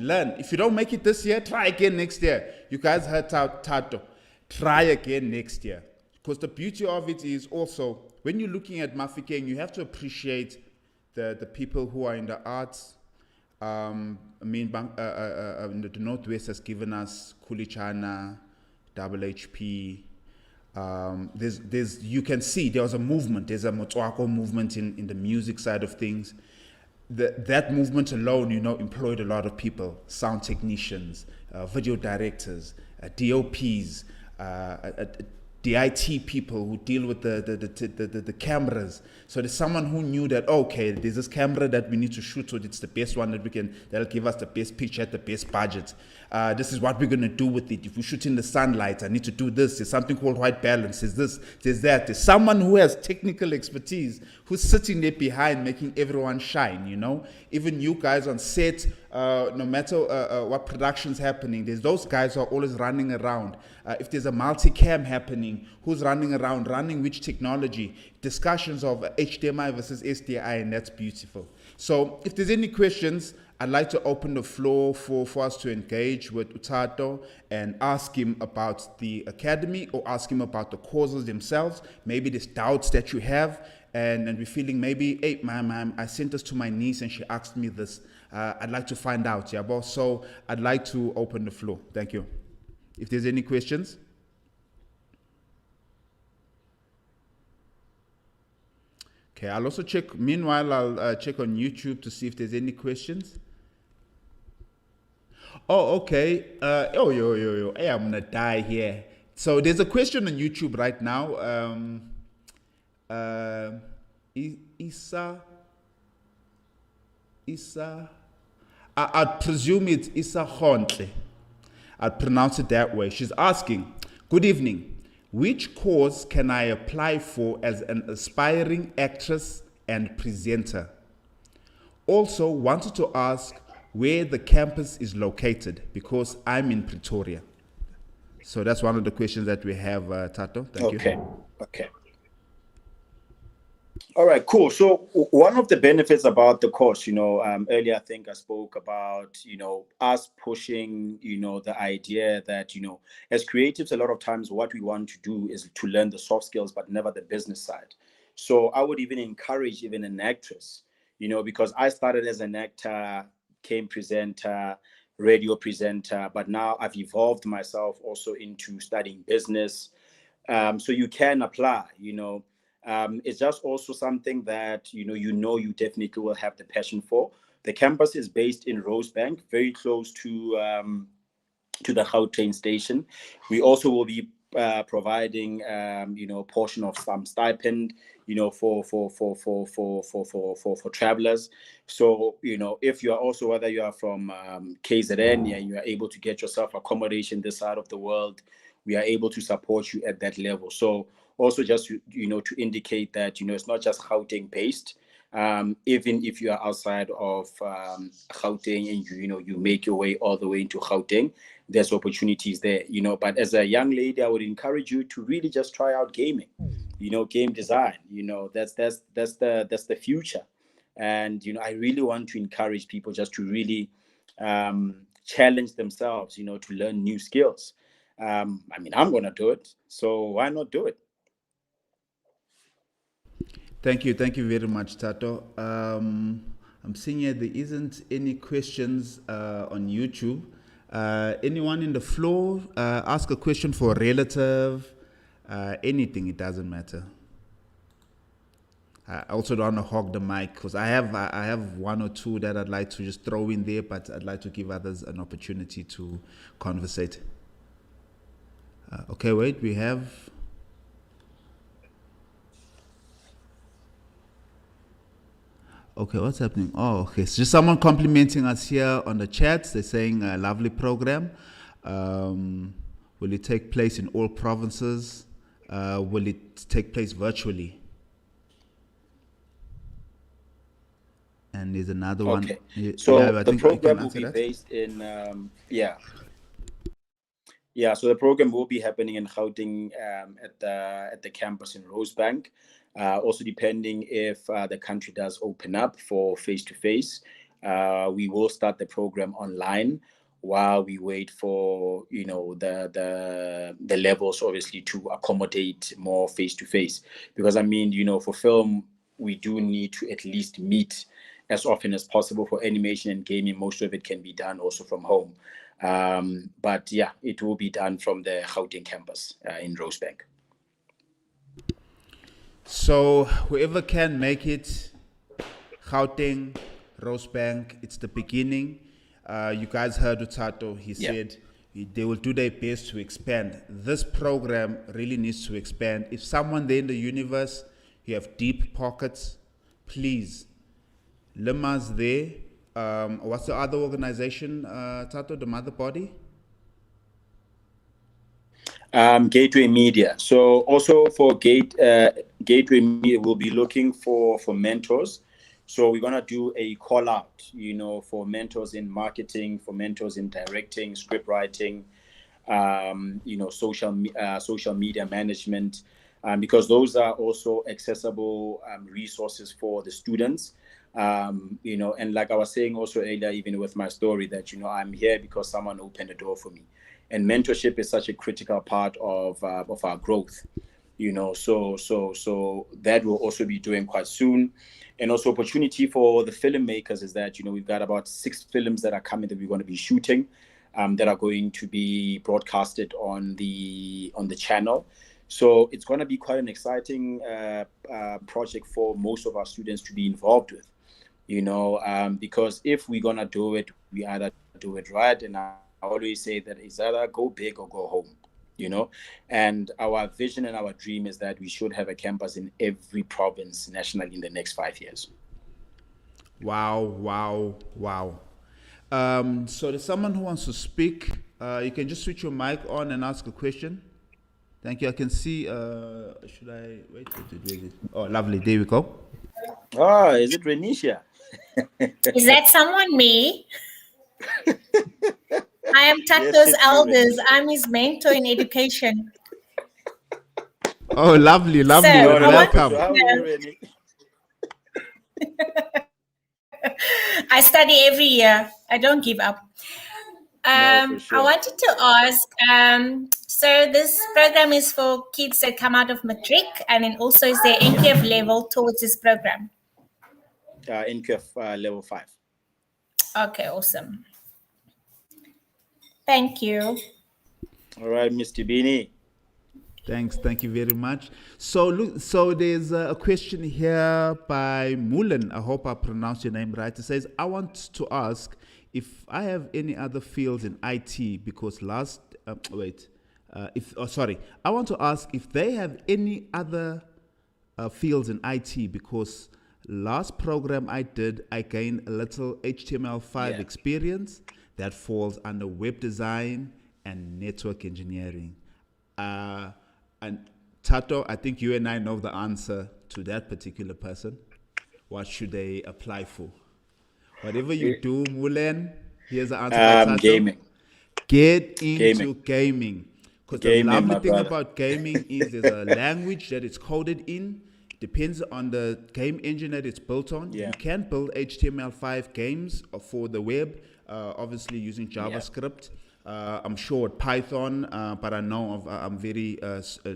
learn. If you don't make it this year, try again next year. You guys heard Tato. Try again next year. Because the beauty of it is also, when you're looking at Mafikeng, you have to appreciate the people who are in the arts. The Northwest has given us Kulichana, Double HP. You can see there was a movement. There's a Motswako movement in the music side of things. That movement alone, employed a lot of people: sound technicians, video directors, DOPs, DIT people who deal with the cameras. So there's someone who knew that, okay, there's this camera that we need to shoot, so it's the best one that'll give us the best picture at the best budget. This is what we're going to do with it. If we shoot in the sunlight, I need to do this. There's something called white balance. There's this, there's that. There's someone who has technical expertise who's sitting there behind making everyone shine, Even you guys on set, no matter what production's happening, there's those guys who are always running around. If there's a multicam happening, who's running around, running which technology, discussions of HDMI versus SDI, and that's beautiful. So if there's any questions, I'd like to open the floor for us to engage with Utato and ask him about the academy, or ask him about the courses themselves. Maybe there's doubts that you have, and we're feeling maybe, hey, ma'am, I sent this to my niece and she asked me this. I'd like to find out, yeah, boss. So I'd like to open the floor. Thank you. If there's any questions. Okay, I'll also check, meanwhile, I'll check on YouTube to see if there's any questions. Oh, okay. Hey, I'm gonna die here. So there's a question on YouTube right now. Isa, I'd presume it's Isa Hontle. I'd pronounce it that way. She's asking, good evening. Which course can I apply for as an aspiring actress and presenter? Also wanted to ask where the campus is located, because I'm in Pretoria. So that's one of the questions that we have, Tato. Thank you. Okay. All right, cool. So one of the benefits about the course, earlier I think I spoke about, us pushing, the idea that, as creatives, a lot of times what we want to do is to learn the soft skills, but never the business side. So I would even encourage even an actress, because I started as an actor, came presenter, radio presenter, but now I've evolved myself also into studying business. So you can apply. It's just also something that you definitely will have the passion for. The campus is based in Rosebank, very close to the Gauteng station. We also will be providing a portion of some stipend, for travelers. So if you are also, whether you are from KZN and you are able to get yourself accommodation this side of the world, we are able to support you at that level. So also just to indicate that it's not just Gauteng based. Even if you are outside of Gauteng and you make your way all the way into Gauteng, there's opportunities there. But as a young lady, I would encourage you to really just try out gaming, game design. That's the future. And I really want to encourage people just to really challenge themselves, to learn new skills. I'm going to do it, so why not do it? Thank you very much, Tato. I'm seeing here there isn't any questions on YouTube. Anyone in the floor, ask a question for a relative, anything, it doesn't matter. I also don't want to hog the mic because I have one or two that I'd like to just throw in there, but I'd like to give others an opportunity to conversate. Okay, wait, we have... Okay, what's happening? Oh, okay. So just someone complimenting us here on the chat. They're saying a lovely program. Will it take place in all provinces? Will it take place virtually? And there's another one. Okay. So the program will be based in, so the program will be happening in Gauteng at the campus in Rosebank. Also, depending if the country does open up for face-to-face, we will start the program online while we wait for the levels obviously to accommodate more face-to-face. Because for film, we do need to at least meet as often as possible. For animation and gaming, most of it can be done also from home. But yeah, it will be done from the Gauteng campus in Rosebank. So whoever can make it, Gauteng, Rosebank, it's the beginning. You guys heard Utato, he said they will do their best to expand. This program really needs to expand. If someone there in the universe, you have deep pockets, please, Lima's there. What's the other organization, Tato, the mother body? Gateway Media. So also for Gateway Media, we'll be looking for mentors. So we're gonna do a call out, for mentors in marketing, for mentors in directing, script writing, social media management, because those are also accessible resources for the students. And like I was saying also earlier, even with my story, that I'm here because someone opened the door for me. And mentorship is such a critical part of our growth, so that will also be doing quite soon. And also opportunity for the filmmakers is that, we've got about 6 films that are coming that we're going to be shooting, that are going to be broadcasted on the channel. So it's going to be quite an exciting project for most of our students to be involved with, because if we're going to do it, we either do it right. And I always say that it's either go big or go home, and our vision and our dream is that we should have a campus in every province nationally in the next 5 years. Wow. So there's someone who wants to speak. You can just switch your mic on and ask a question. Thank you. I can see, should I, wait. Oh, lovely. There we go. Is it Renisha? Is that someone, me? I am Tato's elders. I'm his mentor in education. Oh, lovely. Sir, Welcome. How are you, Rennie? I study every year. I don't give up. No, for I sure. wanted to ask, so this program is for kids that come out of matric, and then also is there NQF level towards this program? NQF level 5. Okay, awesome. Thank you. All right, Mr. Bini. Thank you very much. So look, so there's a question here by Mulan. I hope I pronounced your name right. It says, I want to ask if I have any other fields in IT because I want to ask if they have any other fields in IT because last program I did, I gained a little HTML5 Yeah. experience that falls under web design and network engineering. And Tato, I think you and I know the answer to that particular person. What should they apply for? Whatever you do, Mulen, here's the answer by Tato. Gaming. Get into gaming. Because the Gaming, lovely my thing brother. about gaming is there's a language that it's coded in. Depends on the game engine that it's built on. Yeah. You can build HTML5 games for the web, obviously using JavaScript. I'm sure with Python, but I'm very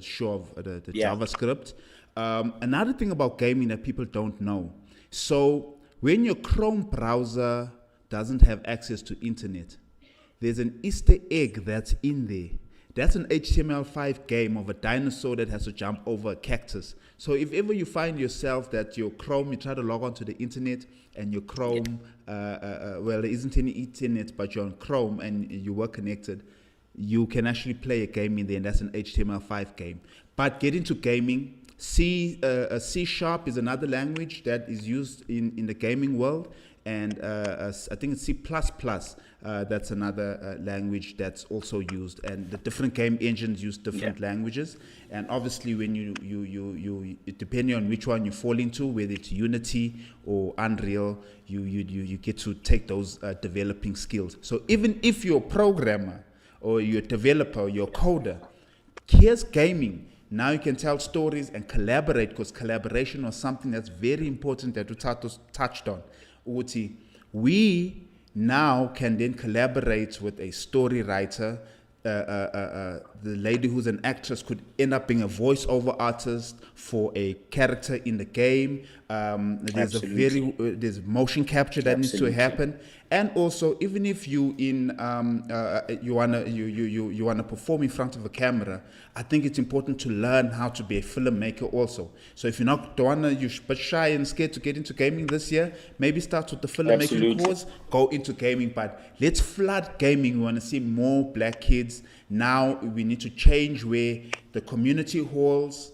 sure of the Yeah. JavaScript. Another thing about gaming that people don't know. So when your Chrome browser doesn't have access to internet, there's an Easter egg that's in there. That's an HTML5 game of a dinosaur that has to jump over a cactus. So if ever you find yourself that your Chrome, you try to log onto the internet and your Chrome, well, there isn't any internet, but you're on Chrome and you were connected, you can actually play a game in there, and that's an HTML5 game. But get into gaming. C# is another language that is used in the gaming world, and I think it's C++. That's another language that's also used, and the different game engines use different languages. And obviously, when you depending on which one you fall into, whether it's Unity or Unreal, you get to take those developing skills. So even if you're a programmer or you're a developer, or you're a coder, here's gaming. Now you can tell stories and collaborate, because collaboration was something that's very important that Utato touched on. Uti, we now can then collaborate with a story writer. The lady who's an actress could end up being a voiceover artist for a character in the game. There's there's motion capture that needs to happen, and also even if you wanna perform in front of a camera, I think it's important to learn how to be a filmmaker also. So if you're but shy and scared to get into gaming this year, maybe start with the filmmaking course, go into gaming. But let's flood gaming. We want to see more black kids. Now we need to change where the community halls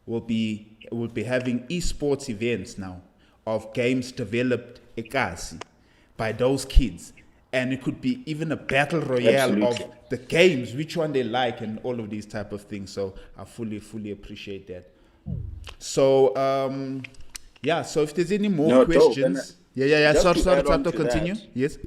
will be having esports events now of games developed ekasi by those kids. And it could be even a battle royale of the games, which one they like, and all of these type of things. So I fully appreciate that. So so if there's any more questions, sorry, Tato, continue. Yes.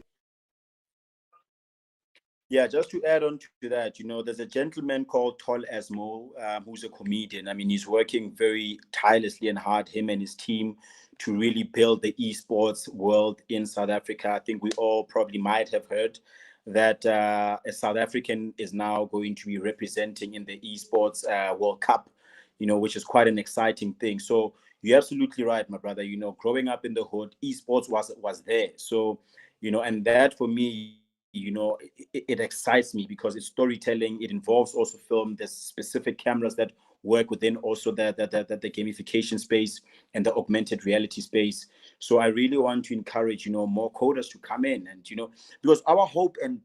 Yeah, just to add on to that, there's a gentleman called Tol Asmo, who's a comedian. I mean, he's working very tirelessly and hard, him and his team, to really build the esports world in South Africa. I think we all probably might have heard that a South African is now going to be representing in the esports World Cup, which is quite an exciting thing. So you're absolutely right, my brother. Growing up in the hood, esports was there. So, and that for me, it excites me because it's storytelling. It involves also film. There's specific cameras that work within also the gamification space and the augmented reality space. So I really want to encourage, more coders to come in, and, because our hope and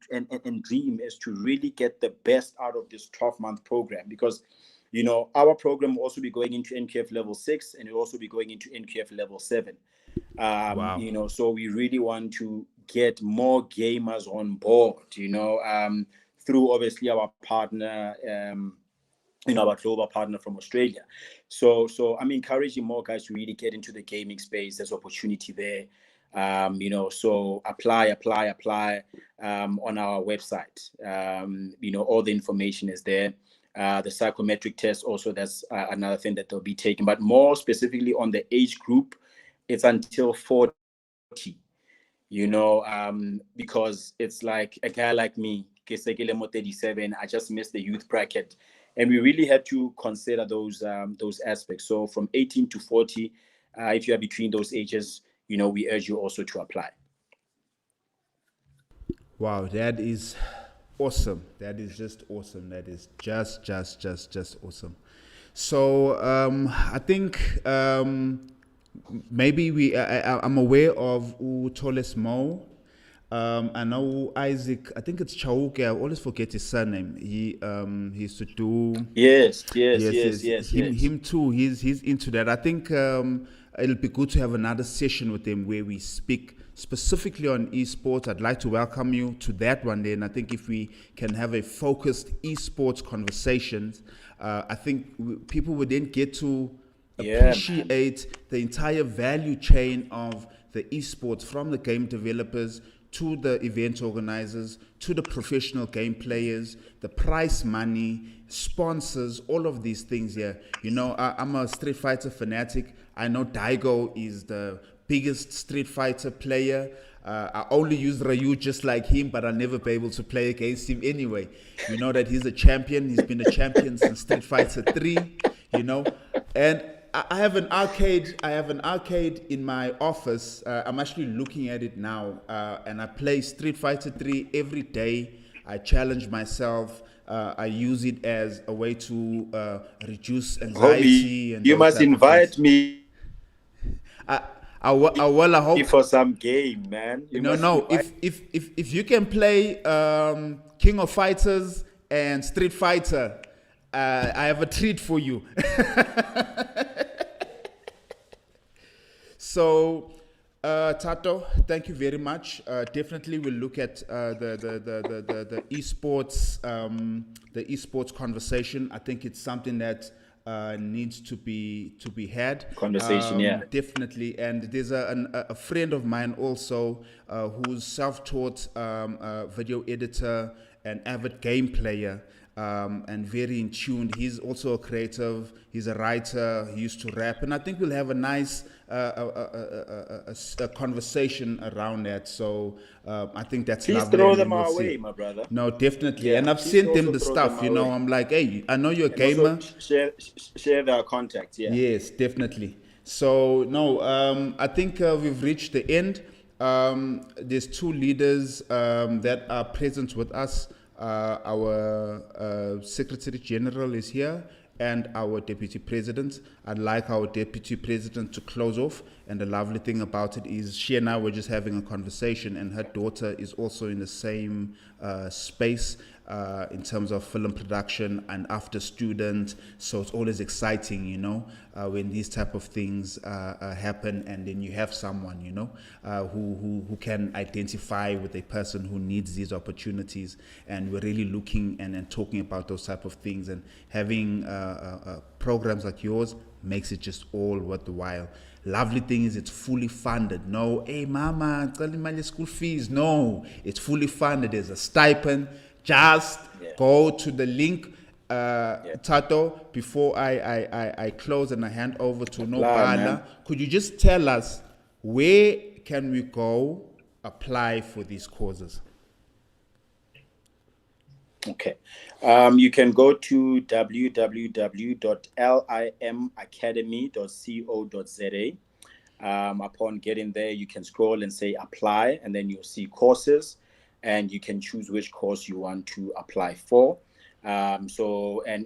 dream is to really get the best out of this 12-month program, because, our program will also be going into NQF level 6, and it will also be going into NQF level 7. Wow. So we really want to get more gamers on board, through obviously our partner, our global partner from Australia. So I'm encouraging more guys to really get into the gaming space. There's opportunity there. So apply on our website. All the information is there. The psychometric test also, that's another thing that they'll be taking, but more specifically on the age group, it's until 40. because it's like a guy like me, Kesekele Mo 37, I just missed the youth bracket. And we really had to consider those aspects. So from 18 to 40, if you are between those ages, we urge you also to apply. Wow, that is awesome. That is just awesome. That is just awesome. So I think maybe I'm aware of Toles Mo. I know Isaac. I think it's Chauke. I always forget his surname. He used to do. Yes. Him too. He's into that. I think it'll be good to have another session with him where we speak specifically on esports. I'd like to welcome you to that one day. And I think if we can have a focused esports conversations, I think people would then get to appreciate the entire value chain of the esports, from the game developers to the event organizers, to the professional game players, the prize money, sponsors, all of these things here. I'm a Street Fighter fanatic. I know Daigo is the biggest Street Fighter player. I only use Ryu just like him, but I'll never be able to play against him anyway. You know that he's a champion. He's been a champion since Street Fighter 3, And I have an arcade. In my office. I'm actually looking at it now, and I play Street Fighter 3 every day. I challenge myself. I use it as a way to reduce anxiety. Homie, you must invite me. I hope for some game, man. If you can play King of Fighters and Street Fighter, I have a treat for you. So, Tato, thank you very much. Definitely, we'll look at the esports conversation. I think it's something that needs to be had. Conversation, definitely. And there's a friend of mine also who's self-taught video editor and avid game player. And very in tune. He's also a creative. He's a writer. He used to rap, and I think we'll have a nice a conversation around that. So I think that's Please lovely. throw them our way, my brother. No, definitely. And I've sent them the stuff. I'm like, hey, I know you're a gamer. Share their contacts. Yeah. Yes, definitely. So no, I think we've reached the end. There's two leaders that are present with us. Our Secretary General is here, and our Deputy President. I'd like our Deputy President to close off, and the lovely thing about it is she and I were just having a conversation, and her daughter is also in the same space in terms of film production and after student. So it's always exciting, when these type of things happen, and then you have someone, who can identify with a person who needs these opportunities. And we're really looking and talking about those type of things, and having programs like yours makes it just all worthwhile. Lovely thing is it's fully funded. No, hey mama, tell me school fees. No, it's fully funded. There's a stipend. Just go to the link, Tato, before I close and I hand over to Nopala. Could you just tell us where can we go apply for these courses? Okay. You can go to www.limacademy.co.za. Upon getting there, you can scroll and say apply, and then you'll see courses, and you can choose which course you want to apply for. And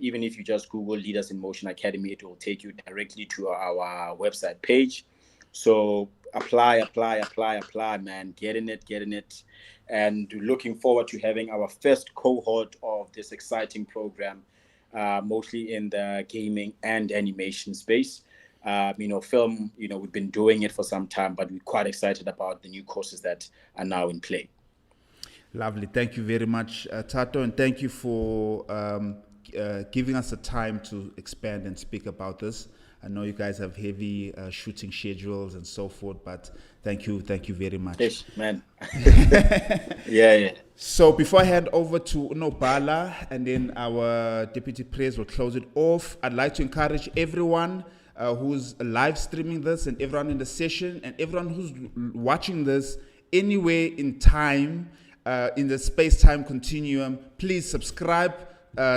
even if you just Google Leaders in Motion Academy, it will take you directly to our website page. So apply, man. Get in it. And looking forward to having our first cohort of this exciting program, mostly in the gaming and animation space. Film, we've been doing it for some time, but we're quite excited about the new courses that are now in play. Lovely. Thank you very much, Tato, and thank you for giving us the time to expand and speak about this. I know you guys have heavy shooting schedules and so forth, but thank you very much. Yes, man. Yeah. So before I hand over to Nopala, and then our Deputy President will close it off, I'd like to encourage everyone who's live streaming this, and everyone in the session, and everyone who's watching this anywhere in time, in the space-time continuum, please subscribe,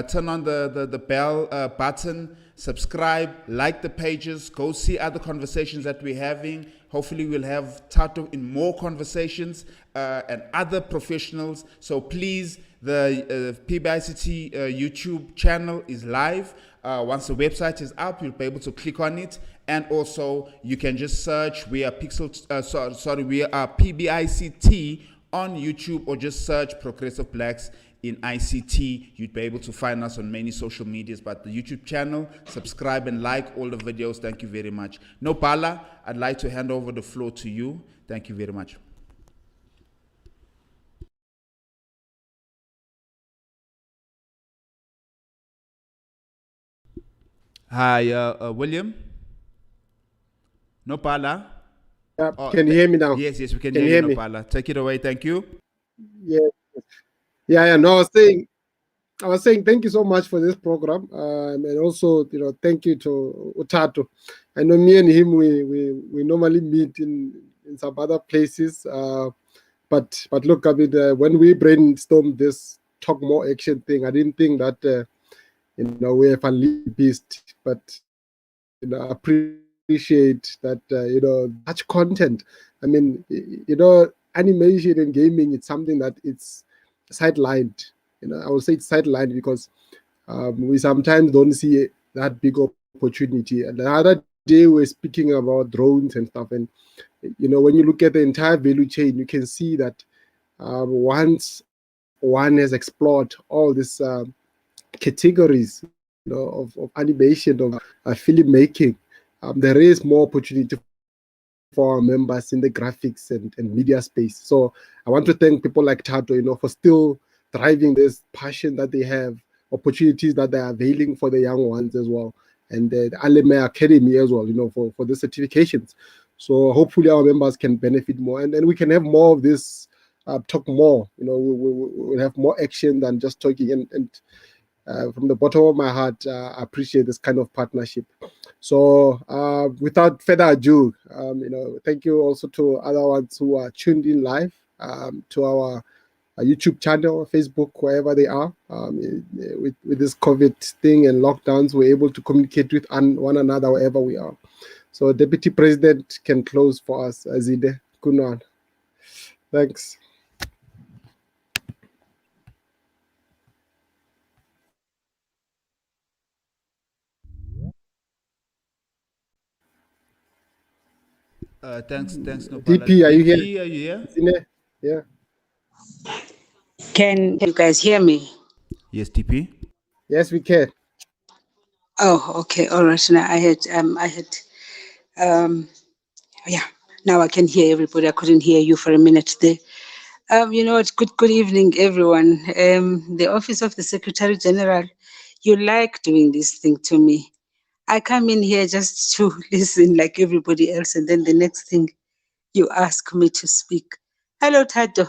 turn on the bell button, subscribe, like the pages, go see other conversations that we're having. Hopefully we'll have Thato in more conversations and other professionals. So please, the PBICT YouTube channel is live. Once the website is up, you'll be able to click on it. And also you can just search, we are PBICT on YouTube, or just search Progressive Blacks in ICT. You'd be able to find us on many social medias, but the YouTube channel, subscribe and like all the videos. Thank you very much. Nopala, I'd like to hand over the floor to you. Thank you very much. Hi, William. Nopala. Can you hear me now? Yes, we can hear you, Nopala. Take it away. Thank you. Yeah. No, I was saying thank you so much for this program, and also, thank you to Thato. I know me and him, we normally meet in some other places, but look, I mean, when we brainstormed this Talk More Action thing, I didn't think that we have unleashed beast, but I appreciate that such content. I mean, animation and gaming, it's something that it's sidelined. I will say it's sidelined because we sometimes don't see that big opportunity. And the other day we were speaking about drones and stuff, and when you look at the entire value chain, you can see that once one has explored all these categories of animation, of filmmaking, there is more opportunity for our members in the graphics and media space. So I want to thank people like Thato, for still driving this passion that they have, opportunities that they are availing for the young ones as well, and the Aleme Academy as well, for the certifications. So hopefully our members can benefit more, and then we can have more of this, talk more. We'll have more action than just talking. And from the bottom of my heart, I appreciate this kind of partnership. So without further ado, thank you also to other ones who are tuned in live, to our YouTube channel, Facebook, wherever they are. With this COVID thing and lockdowns, we're able to communicate with one another wherever we are. So Deputy President can close for us, Azide Kunwan. Thanks. Thanks, Nopala. DP, are you here? DP, are you here? Yeah. Can you guys hear me? Yes, DP. Yes, we can. Oh, okay. All right. Now now I can hear everybody. I couldn't hear you for a minute there. It's good evening, everyone. The Office of the Secretary General, you like doing this thing to me. I come in here just to listen like everybody else, and then the next thing you ask me to speak. Hello, Thato.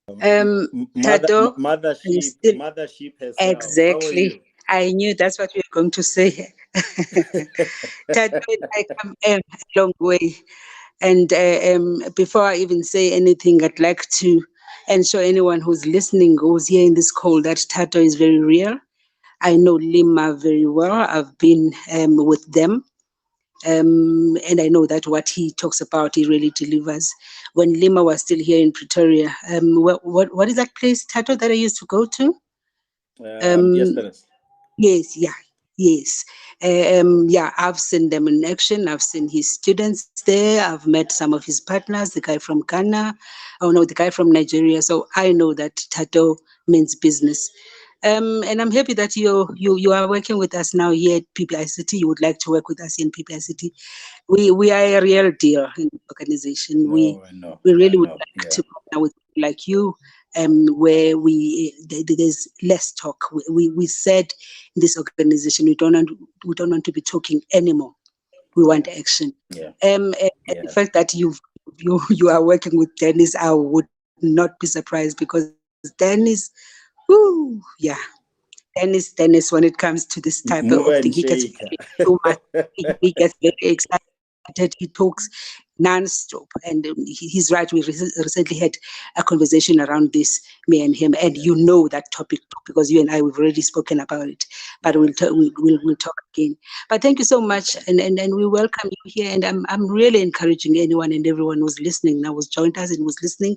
Thato, Mothership herself. Exactly. I knew that's what we were going to say. Thato, I come a long way. And before I even say anything, I'd like to ensure anyone who's listening, who's here in this call, that Thato is very real. I know Lima very well. I've been with them. And I know that what he talks about, he really delivers. When Lima was still here in Pretoria, what is that place, Thato, that I used to go to? Yes. I've seen them in action. I've seen his students there. I've met some of his partners, the guy from Ghana, the guy from Nigeria. So I know that Thato means business. And I'm happy that you are working with us now here at PBICT. You would like to work with us in PBICT. We are a real deal in the organization. We really would like to partner with people like you, where there's less talk. We said in this organization we don't want to be talking anymore. We want action. The fact that you are working with Dennis, I would not be surprised, because Dennis. Dennis, when it comes to this type of thing, he gets very excited. He talks non-stop, and he's right. We recently had a conversation around this, me and him, and you know that topic because you and I, we've already spoken about it, but we'll talk again. But thank you so much, and we welcome you here, and I'm really encouraging anyone and everyone who's listening now, who's joined us and who's listening,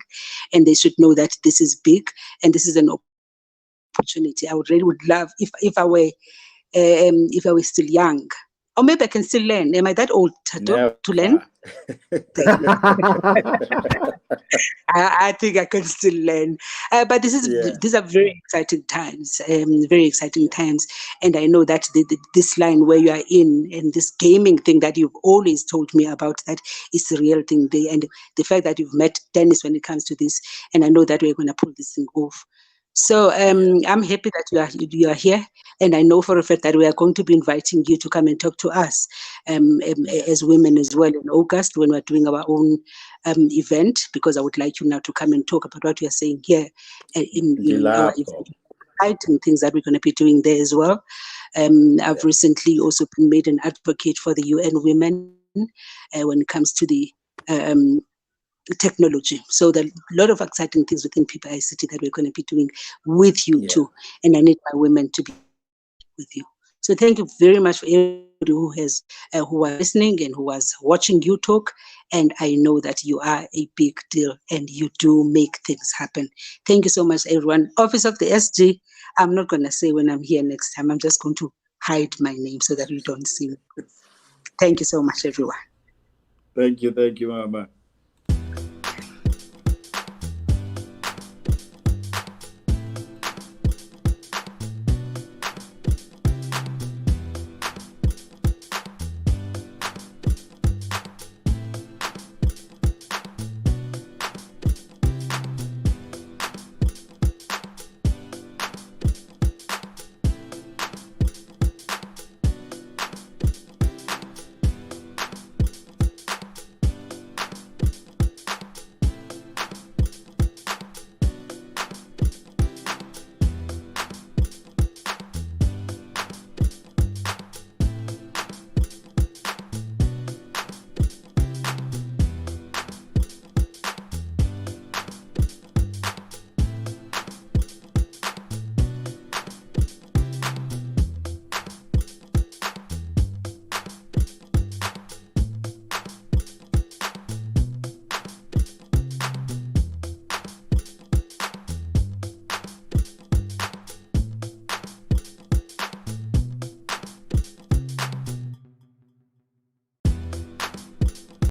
and they should know that this is big and this is an opportunity. I would love if I were still young. Or maybe I can still learn. Am I that old to learn? I think I can still learn. But these are very exciting times, And I know that this line where you are in and this gaming thing that you've always told me about, that is the real thing there. And the fact that you've met Dennis when it comes to this, and I know that we're going to pull this thing off. So I'm happy that you are here, and I know for a fact that we are going to be inviting you to come and talk to us as women as well in August when we're doing our own event, because I would like you now to come and talk about what we are saying here in our event. Exciting things that we're going to be doing there as well. I've recently also been made an advocate for the UN Women when it comes to the technology. So there are a lot of exciting things within People ICT that we're going to be doing with you too. And I need my women to be with you. So thank you very much for everybody who was listening and who was watching you talk. And I know that you are a big deal and you do make things happen. Thank you so much, everyone. Office of the SG, I'm not going to say when I'm here next time. I'm just going to hide my name so that you don't see me. Thank you so much, everyone. Thank you, Mama.